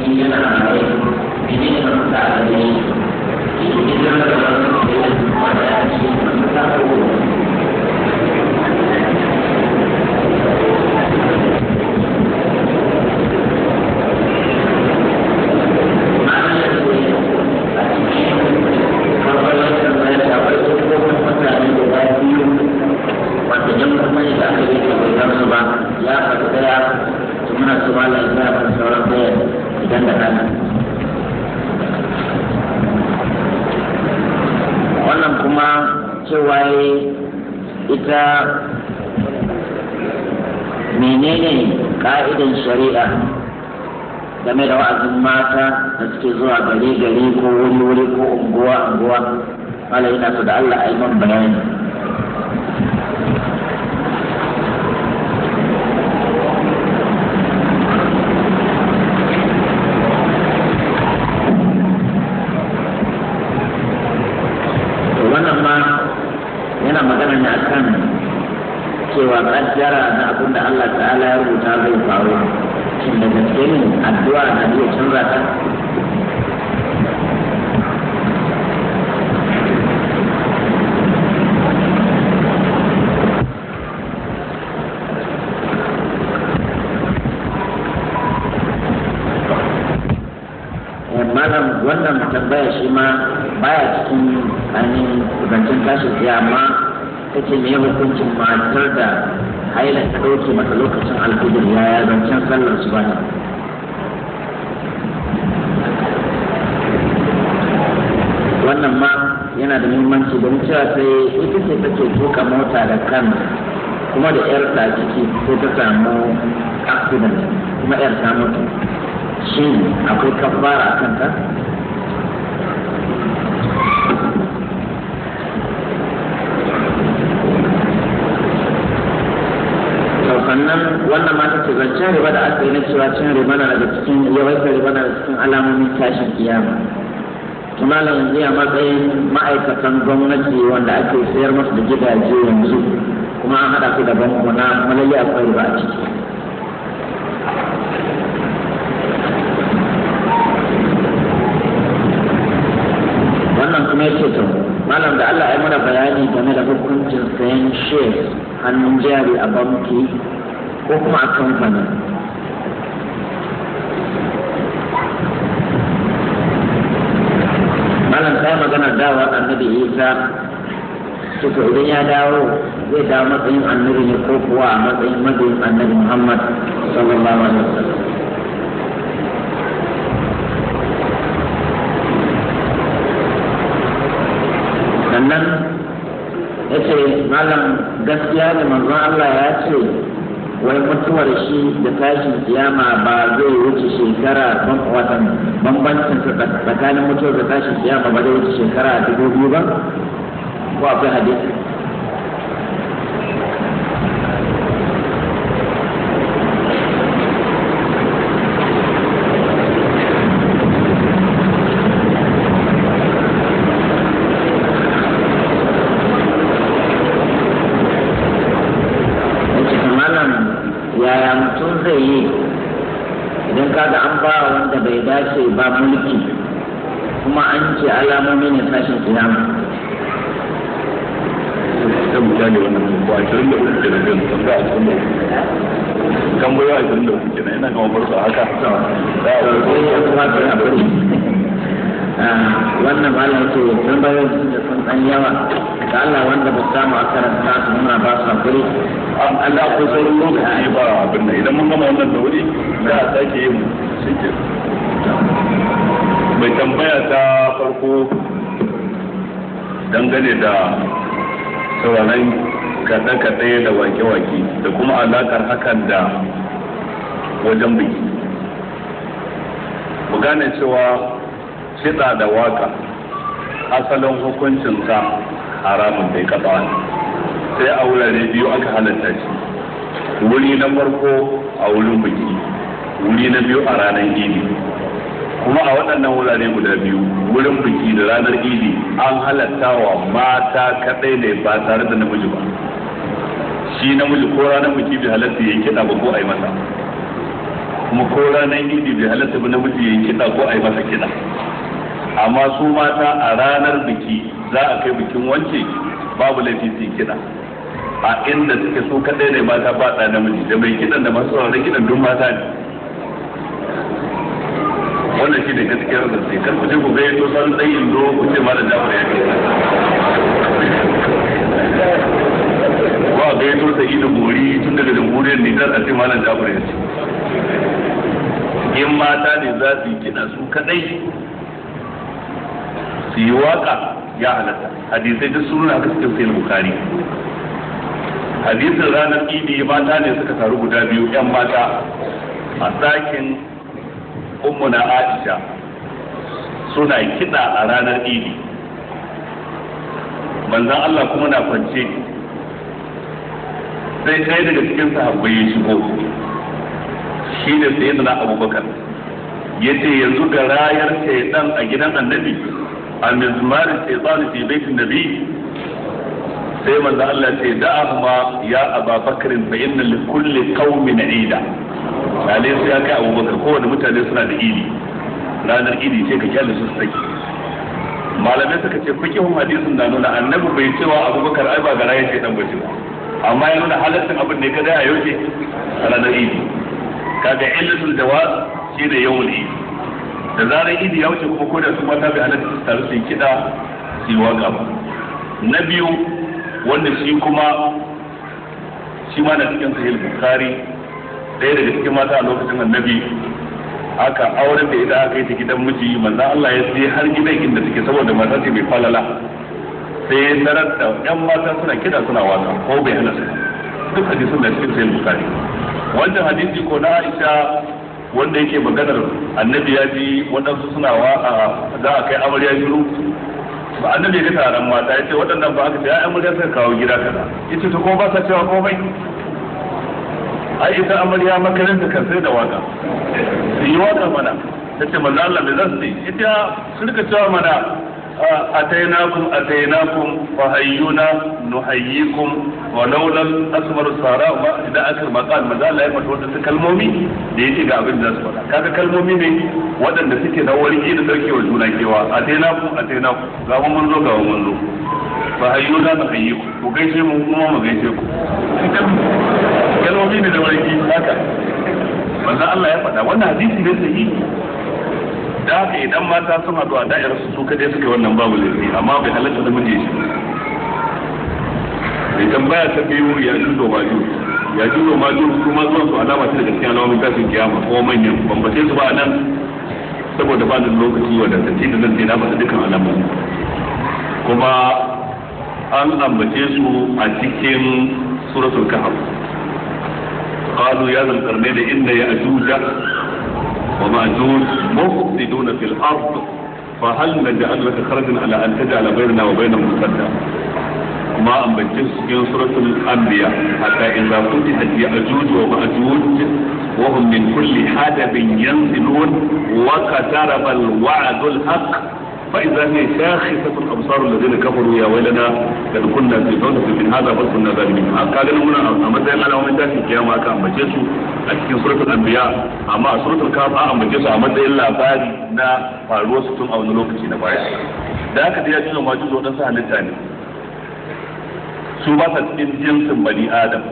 yana ita menene ka'idan shari'a game da wa'azin mata da suke zuwa gari ko wuri ko unguwa wala ina so da Allah a yi man bayani. Wannan ma yana magana ne akan cewa kaddara na abin da Allah ta'ala ya rubuta zai faru, shin da gaske ne addu'a na iya canza ta? Malam wannan tambaya shi ma baya cikin ainihin zancen tashin kiyama, ta ce me hukuncin matar da haila ta ɗauke mata lokacin alfijir, yaya zancen sallar su bane? Wannan ma yana da muhimmanci don cewa sai ita ce take tuka mota da kan kuma da yar ta ciki sai ta samu accident kuma yar ta mutu, shin akwai kafara a kanta? sannan wannan mata ce zancen riba da aka yi na cewa cin riba na daga cikin yawaitar riba na daga cikin alamomin tashin kiyama. Malam yanzu a matsayin ma'aikatan gwamnati wanda ake sayar masu da gidaje yanzu kuma an haɗa su da bankuna, malalle akwai riba a ciki. Wannan kuma ya ce to malam da Allah ya mana bayani game da hukuncin sayan shares hannun jari a banki ko kuma a kamfani. Malam sai magana dawa annabi Isa, to idan ya dawo zai dawo matsayin annabi ne ko kuwa a matsayin mabiyin annabi Muhammad sallallahu alaihi wasallam. Sannan ya ce malam gaskiya ne manzon Allah ya ce wai mutuwar shi da tashin kiyama ba zai wuce shekara watan bambancin tsakanin mutuwar da tashin kiyama ba zai wuce shekara 2000 ba ko akwai hadisi? Yaya mutum zai yi idan kaga an ba wanda bai dace ba mulki kuma an ce alamomi ne tashin kiyama? Sai mu gane wannan ko 23 kenan din sun ga 23 kan boye 23 kenan ina ga mabar su haka wannan malam ce tambayoyin da sun dan yawa da Allah wanda ba samu a karanta su muna ba su hakuri. Allah ko sauran lokaci ba abin nan idan mun gama wannan da wuri za a sake yin shike. Mai tambaya ta farko dangane da sauraron kaɗe-kaɗe da wake-wake da kuma alaƙar hakan da wajen biki. Mu gane cewa kiɗa da waka asalin hukuncinsa haramun bai kaɓa sai a wurare biyu aka halatta shi. Wuri na farko a wurin biki, wuri na biyu a ranar idi. Kuma a waɗannan wurare guda biyu, wurin biki da ranar idi, an halatta wa mata kaɗai ne ba tare da namiji ba. Shi namiji ko ranar biki bai halatta ya yi kiɗa ba ko a yi masa, kuma ko ranar idi bai halatta ba namiji ya yi kiɗa ko a yi masa kiɗa. Amma su mata a ranar biki za a kai bikin wance babu laifi su yi kiɗa. A inda suke so kaɗai ne mata ba ɗa namiji, da mai kiɗan da masu sauraron kiɗan duk mata ne. Wannan shi ne gaskiyar da sai kan kuje ku gaya to san dai indo ku ce malam Jafar ya ce ko a gaya to sai da gori tun daga jamhuriyar Nijar a ce malam Jafar ya ce in mata ne za su yi kiɗa su kadai su yi waka ya halatta. Hadisai duk sun nuna haka cikin Sahih Bukhari hadisin ranar idi mata ne suka taru guda biyu yan mata a ɗakin ummuna Aisha suna kiɗa a ranar idi. manzon Allah kuma na kwance, sai ɗaya daga cikin sahabbai ya shigo, shi da sayyidina Abubakar, yace yanzu ga rayar shaytan a gidan annabi, a mizmarin shaytan fi baitin nabi. sai manzo Allah ce da'ahuma ya Aba Bakr fa inna li kulli qaumin ida. Alai sai ya kai Abubakar, kowanne mutane suna da idi, ranar idi sai ka kyale su saki. Malamai suka ce fikihun hadisin na nuna annabi bai cewa Abubakar ai ba ga rayar shaytan ba ce ba, amma ya nuna halaccin abin ne kada a yauke a ranar idi. Kaga illatul jawaz shi ne yawmul idi, da zarar idi ya wuce kuma ko da su mata bai halatta su taru su yi kiɗa su yi waka ba. Na biyu wanda shi ma na cikin sahih Bukhari, ɗaya daga cikin mata a lokacin annabi aka auren da ita aka yi ta gidan miji, manzo Allah ya sai har gidan inda take saboda mata ce mai falala, sai ya tarar da yan mata suna kiɗa suna waka ko bai hana su. Duk hadisin da cikin sahih Bukhari. Wannan hadisi ko na Aisha wanda yake maganar annabi ya ji waɗansu suna za a kai amarya shiru, ba annabi ya ga taron mata ya ce waɗannan ba aka ce ai amarya suka kawo gida kaza, yace to kuma ba sa cewa komai. Ai ita amarya makaranta kan sai da waka, su yi waka mana, ta ce manzo Allah bai za su yi, ita su rika cewa mana atainakum fa hayyuna nuhayyikum wa laulan asmaru sara ma idan akar maqal manzo Allah ya fito da kalmomi da yake ga abin da su faɗa. Kaga kalmomi ne waɗanda suke da warki da daukewa juna kewa. Atainakum ga mun zo fa hayyuna nuhayyikum, ku gaishe mu kuma mu gaishe ku. Kalmomi ne da warki haka manzo Allah ya faɗa. Wannan hadisi ne sahihi. Da haka idan mata sun haɗu a da'irar su kadai suka yi wannan babu laifi, amma bai halatta da miji shi. Mai tambaya ta biyu ya juzo maju kuma zuwan su alama ce daga cikin alamomin tashin kiyama ko manyan bambace su ba nan saboda ba da lokaci wadatacce da nan sai na faɗi dukkan alamomi. Kuma an ambace su a cikin suratul kahf. qalu ya zal qarnayn inna ya'juja ومأجوج مفسدون في الأرض فهل نجعل لك خرجا على أن تجعل بيننا وبينهم سدا. ما أنبتش في سورة الأنبياء حتى إذا فتحت يأجوج ومأجوج وهم من كل حدب ينزلون وقترب الوعد الحق فإذا هي شاخصة أبصار الذين كفروا يا ويلنا قد كنا في غفلة من هذا بل كنا ظالمين. قال لنا أمتى أنا ومن ذاك القيامة كان أنبتشه أشكي سورة الأنبياء أما سورة الكهف أنبتشه أمتى إلا باري نا فالوسط أو نلوكتي نبايا. ذاك دي أجل ما جزء ونسى للتاني su ba sa cikin jinsin bani adam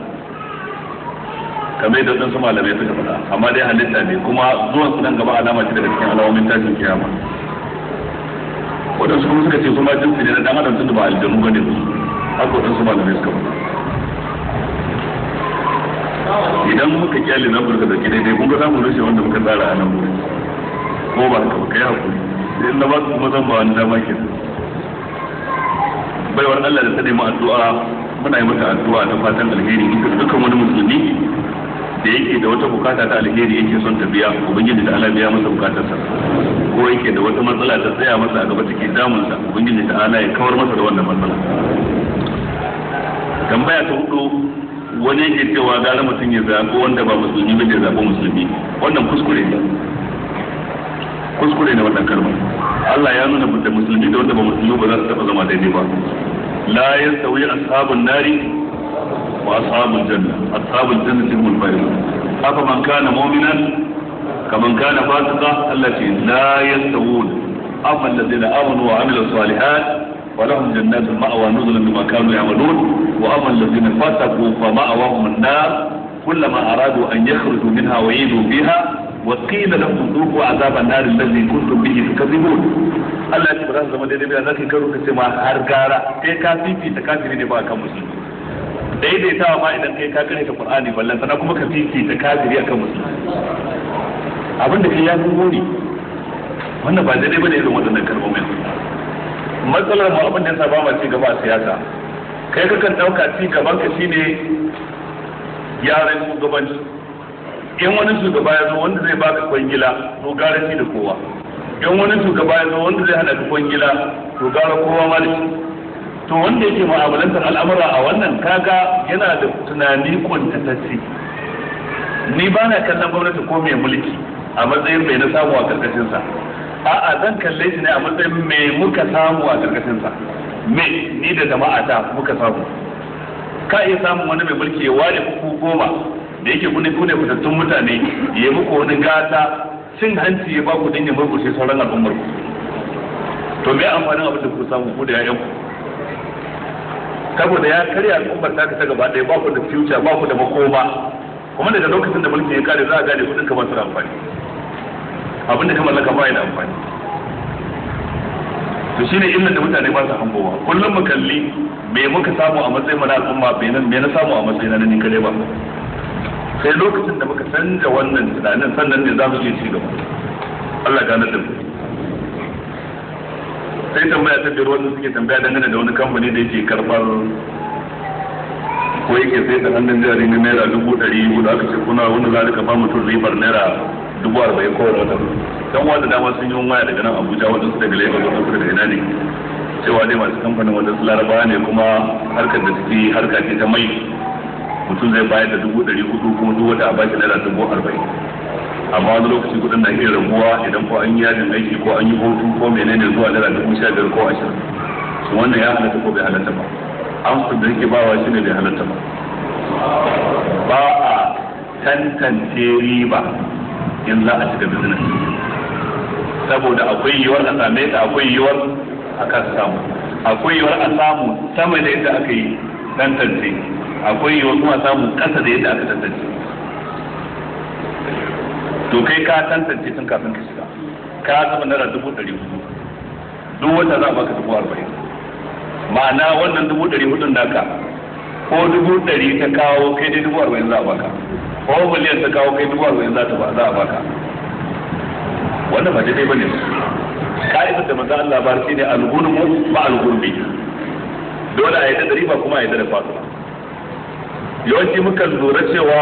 kamar yadda wadansu malamai suka faɗa, amma dai halitta ne kuma zuwan su nan gaba alama ce daga cikin alamomin tashin kiyama. Wadansu kuma suka ce su ma jinsi ne na dan adam tunda ba aljanu bane su, haka wadansu malamai suka faɗa. Idan muka kyale na burka da ke daidai kun ga za mu rushe wanda muka tsara a nan gurin, ko ba haka ba kai hakuri, sai na ba su kuma zan ba wani dama ke baiwar Allah da ta nemi addu'a, muna yi mata addu'a ta fatan alheri ita dukkan wani musulmi da yake da wata bukata ta alheri yake son ta biya, ubangiji da Allah biya masa bukatarsa, ko yake da wata matsala ta tsaya masa a gaba take damunsa, ubangiji da Allah ya kawar masa da wannan matsala. Tambaya ta hudu, wani yake cewa gara mutum ya zaɓi wanda ba musulmi ba ya zaɓi musulmi, wannan kuskure ne wannan kalmar. Allah ya nuna da musulmi da wanda ba musulmi ba za su taɓa zama daidai ba. La yastawi ashabun nari wa ashabul janna, ashabul jannati humul faizun. Afa man kana mu'minan kaman kana fasiqa, Allah ce la yastawun. Amma alladhina amanu wa amilus salihat wa lahum jannatul ma'wa nuzulan bima kanu ya'malun wa amma alladhina fasaqu fa ma'awahum an-nar kullama aradu an yakhruju minha wa yidu fiha وقيل لهم ذوقوا عذاب النار الذي كنتم به تكذبون. Allah ya ce ba za su zama daidai ba, za ka karo ka ce ma har gara kai ka fifita kafiri ne ba kan musulmi. Daidaitawa ma idan kai ka kare ta Qur'ani ballan sana kuma ka fifita kafiri akan musulmi. Abin da kai ya fi muni. Wannan ba daidai bane irin waɗannan kalmomin. Matsalar mu abin da yasa ba ma ci gaba a siyasa. kai kakan ɗauka ci gaban ka shine gyaran shugabanci. In wani shugaba ya zo wanda zai baka kwangila to gara shi da kowa. In wani shugaba ya zo wanda zai hana ka kwangila to gara kowa ma da shi. To wanda yake mu'amalantar al'amura a wannan kaga yana da tunani kuntatacce. Ni ba na kallon gwamnati ko mai mulki a matsayin mai na samu a karkashin sa. A'a zan kalle shi ne a matsayin mai muka samu a karkashin sa. Me ni da jama'a ta muka samu. Ka iya samun wani mai mulki ya ware kuku 10 da yake kune fitattun mutane ya muku wani gata cin hanci ya ba ku dinga murkushe sauran al'ummar ku. To me amfanin abin da ku samu ku da yayan ku? Saboda ya karya al'ummar ta gaba ɗaya ba ku da future ba ku da makoma. Kuma daga lokacin da mulki ya kare za a gane kudin ka ba su da amfani. Abin da ka mallaka ba ya da amfani. To shine illar da mutane ba su hangowa. Kullum mu kalli me muka samu a matsayin mana al'umma me na samu a matsayin na ni kadai ba. Sai lokacin da muka canza wannan tunanin sannan ne za mu iya ci gaba. Allah gane da mu. Sai tambaya ta biyar wanda suke tambaya dangane da wani kamfani da yake karɓar ko yake sai da hannun jari na naira 400 da aka ce kuna wani za ka ba mutum ribar naira 40,000 kowane wata. Dan wanda dama sun yi waya daga nan Abuja wadansu daga Lagos wadansu daga ina ne. Cewa dai masu kamfanin wadansu Larabawa ne kuma harkar da suke harka ce ta mai. Mutum zai bayar da 400 kuma duk wata a bashi naira 40,000. Amma wani lokaci kudin na iya rabuwa idan ko an yi yajin aiki ko an yi hutu ko menene zuwa naira 15,000 ko 20. Su wannan ya halatta ko bai halatta ba. Amsar da yake bawa shi ne bai halatta ba. Ba a tantance riba in za a shiga business. Saboda akwai yiwuwar a same ta akwai yiwuwar a kasa samu. Akwai yiwuwar a samu sama da yadda aka yi tantance. Akwai yiwuwar kuma samu kasa da yadda aka tantance. To kai ka tantance tun kafin ka shiga. Ka zama naira 400. Duk wata za a baka 40,000. Ma'ana wannan 400 naka ko 100 ta kawo kai dai 40,000 za a baka. Ko miliyan ta kawo kai 40,000 za a baka. Wannan ba daidai bane. Ka'idar da manzo Allah bar shi ne al-ghunmu ma al-ghurbi. Dole a yi da riba kuma a yi da fasuwa. Yawanci muka lura cewa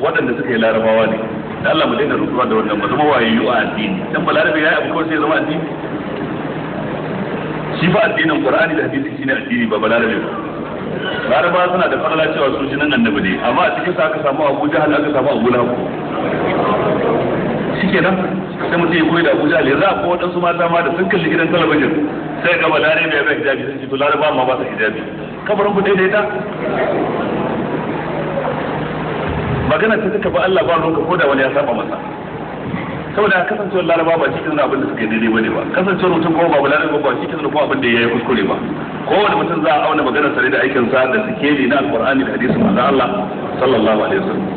waɗanda suka yi larabawa ne. Da Allah mu daina rubuwa da wannan ba zama wayayyu a addini. Dan balarabe ya yi abu kawai sai zama addini. Shi fa addinin Qur'ani da hadisi shine addini ba balarabe ba. Larabawa suna da farla cewa su jinin annabi ne amma a cikin sa aka samu Abu Jahal aka samu Abu Lahab. Shikenan sai mutum ya koyi da Abu Jahal yanzu akwai waɗansu mata ma da sun kalli gidan talabijin sai ga balarabe ya bai hijabi sun ce to Larabawa ma ba su hijabi. Kabarin ku daidaita. Magana ta suka ba Allah ba ruwanka ko da wani ya saba masa. Saboda kasancewar Laraba ba cikin abin da suka yi daidai bane ba. Kasancewar mutum ko ba Laraba ba cikin kuma abin da ya yi kuskure ba. Kowane mutum za a auna maganar sa da aikin sa da sikeli na Alqur'ani da hadisin manzon Allah sallallahu alaihi wasallam.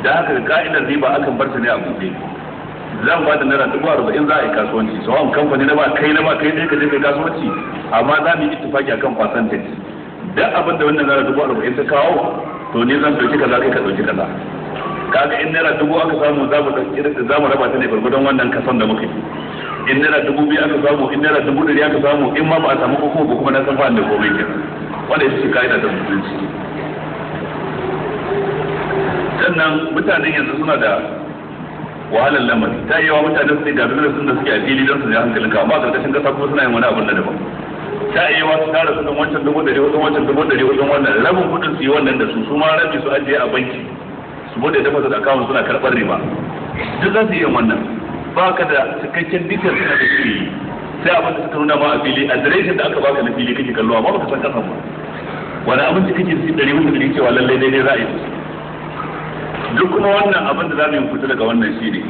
Da haka ka'idar riba akan bar ta ne a buɗe. Zan ba da naira 40,000 za a yi kasuwanci. Sawan kamfani na ba kai dai ka je kai kasuwanci amma za mu yi ittifaki akan percentage. Da abin da wannan naira 40,000 ta kawo to ne zan dauki kaza kai ka dauki kaza. Kaga in naira 1,000 aka samu za mu raba ta ne gurgurdan wannan kasan da muka yi. In naira 2,000 aka samu in naira 100,000 aka samu in ma ba a samu ko kuma na san fa da komai ke. Wanda ita ce kaida ta mutunci. Sannan mutanen yanzu suna da wahalar lamari. Ta yi wa mutane su ne ga business da suke a fili don su ji hankalin ka amma karkashin kasa kuma suna yin wani abin da daban. Ta yi wa su tara kudin wancan 100,000 wancan 100,000 wannan rabin kudin su yi wannan da su ma rabi su ajiye a banki. Bude da fasa da akawun suna karɓar riba duk za su yi wannan ba ka da cikakken detail suna da suke yi sai abin da suka nuna ma a fili adireshin da aka baka na fili kake kallo amma baka san kasan ba wani abinci kake da 100% cewa lallai daidai za a yi duk kuma wannan abin da za mu yi fita daga wannan shi ne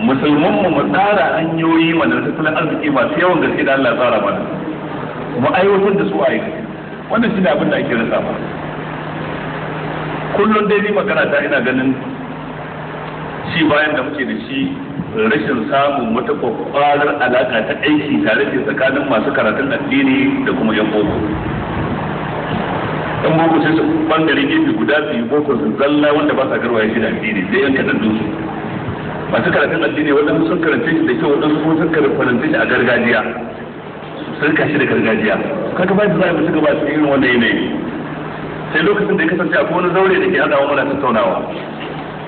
musulman mu tsara hanyoyi mana tattalin arziki masu yawan gaske da Allah tsara mana mu aiwatar da su a yi wannan shi ne abin da ake rasa ba kullum dai ni magana ta ina ganin shi bayan da muke da shi rashin samun wata kwakwarar alaka ta aiki tare da tsakanin masu karatun addini da kuma yan boko. Yan boko sai su bangare gefe guda su yi boko su zalla wanda ba sa garwaye shi da addini sai yan kaɗan su. Masu karatun addini waɗansu sun karanta shi da kyau waɗansu kuma sun karanta shi a gargajiya. Sun kashi da gargajiya. Kaga ba su za a yi musu gaba cikin irin wannan yanayi. sai lokacin da ya kasance akwai wani zaure da ke hadawa mana tattaunawa,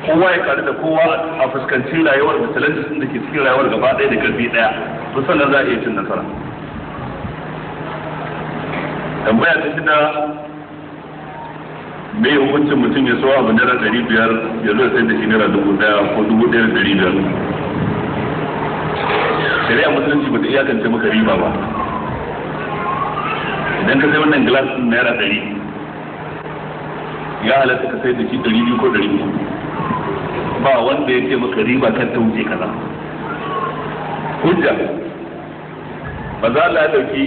kowa ya karu da kowa a fuskanci rayuwar da challenges da ke cikin rayuwar gaba ɗaya da karfi ɗaya, to sannan za a iya cin nasara. Tambaya ta shida, me hukuncin mutum ya so abu naira 500 ya zo sai da shi naira 1000 ko 1500? Shari'a musulunci bata iyakance maka riba ba. Idan ka sai wannan glass din naira 100, ya halatta ka sai da shi 200 ko 300. Ba wanda ya ce maka riba kan ta wuce kaza. Hujja, ba za Allah ya dauki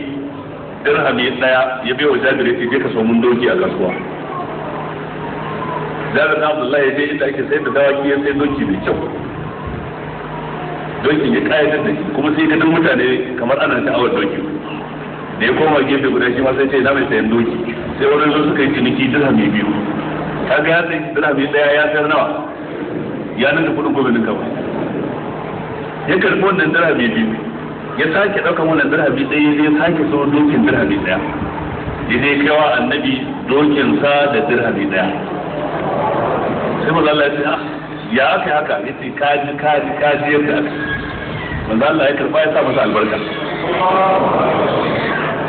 dirhami daya ya bai wa Jabir ya ce je ka so mun doki a kasuwa. Jabir na Abdullahi ya je inda ake sayar da dawaki ya sai doki mai kyau. Doki ya kayatar da shi kuma sai ganin mutane kamar ana sha'awar doki. Da ya koma gefe guda shi ma sai ce na mai sayan doki. Sai wani zo suka yi ciniki dirhami 2. Kaga ya sai dirhami daya ya sayar nawa? Ya nan da kudin gobe ninka ba. Ya karɓi wannan dirhami 2. Ya sake ɗaukar wannan dirhami 1 ya sake so dokin dirhami 1. Ya zai kaiwa annabi dokinsa da dirhami 1. Sai maza Allah ya ce ya aka haka ya ce kaji yadda aka. Maza Allah ya karɓa ya sa masa albarka.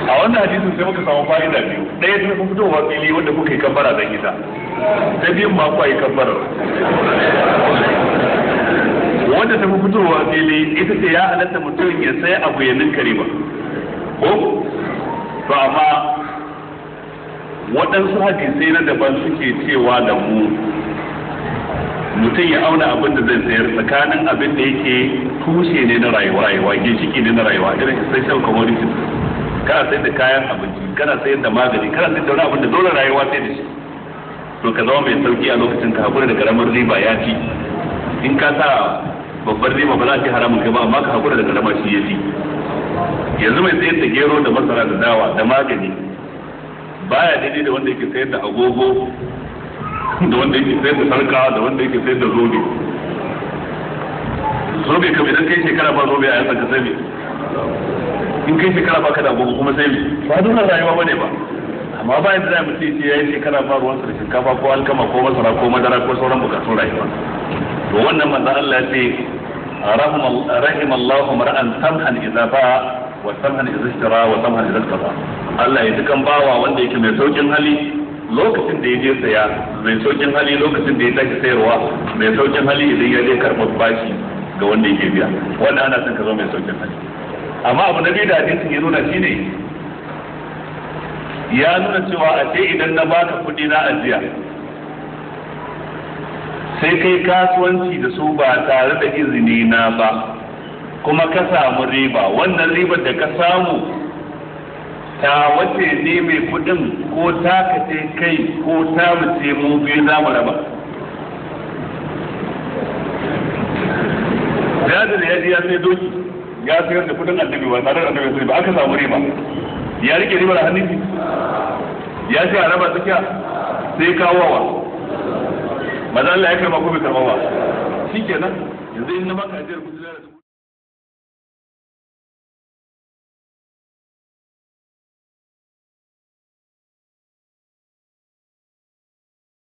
A wannan hadisin sai muka samu fa'ida biyu. Ɗaya ta fi fitowa fili wanda kuka yi kabbara don ita. Ta biyun ma kuwa yi kabbarar. Wanda ta fi fitowa fili ita ce ya halatta mutum ya sai abu ya ninka riba. Ko? To amma waɗansu hadisai na daban suke cewa da mu mutum ya auna abin da zai sayar tsakanin abin da yake tushe ne na rayuwa ginshiki ne na rayuwa irin essential commodities. Kana sayar da kayan abinci, kana sayar da magani, kana sayar da wani abin da dole rayuwa sai da shi. To ka zama mai sauki a lokacin ka hakura da karamar riba ya fi. In ka sa babbar riba ba za ta haramun kai ba, amma ka hakura da karamar shi ya fi. Yanzu mai sayar da gero da masara da dawa da magani baya daidai da wanda yake sayar da agogo, da wanda yake sayar da sarka, da wanda yake sayar da zobe. Zobe kam idan kai shekara ba zobe a yansa ka sai me? In kai shekara ba ka da agogo kuma sai me? Ba dole rayuwa bane ba. Amma bayan da mutum ce ya yi shekara ba ruwansa da shinkafa ko alkama ko masara ko madara ko sauran bukatun rayuwa. To wannan manzo Allah ya ce rahimallahu mar'an samhan idza ba'a wa samhan idza ishtara wa samhan idza qada. Allah ya dukan bawa wanda yake mai saukin hali lokacin da ya je saya, mai saukin hali lokacin da ya tashi sayarwa, mai saukin hali idan ya je karɓar bashi ga wanda yake biya. Wanda ana son ka zo mai saukin hali. Amma abu na biyu da hadisin ya nuna shine ya nuna cewa a ce idan na baka kuɗi na ajiya sai kai kasuwanci da su ba tare da izini na ba kuma ka samu riba, wannan ribar da ka samu ta wace ne mai kuɗin ko ta kace kai ko ta mace mu biyu za mu raba. Jazir ya ji ya sai doki ya sayar da kuɗin annabi ba tare da annabi sai ba aka samu riba. Ya rike ribar a hannun ya ce a raba tsakiya sai kawo wa maza Allah ya karba ko bai karba ba shikenan yanzu in na baka ajiyar kudi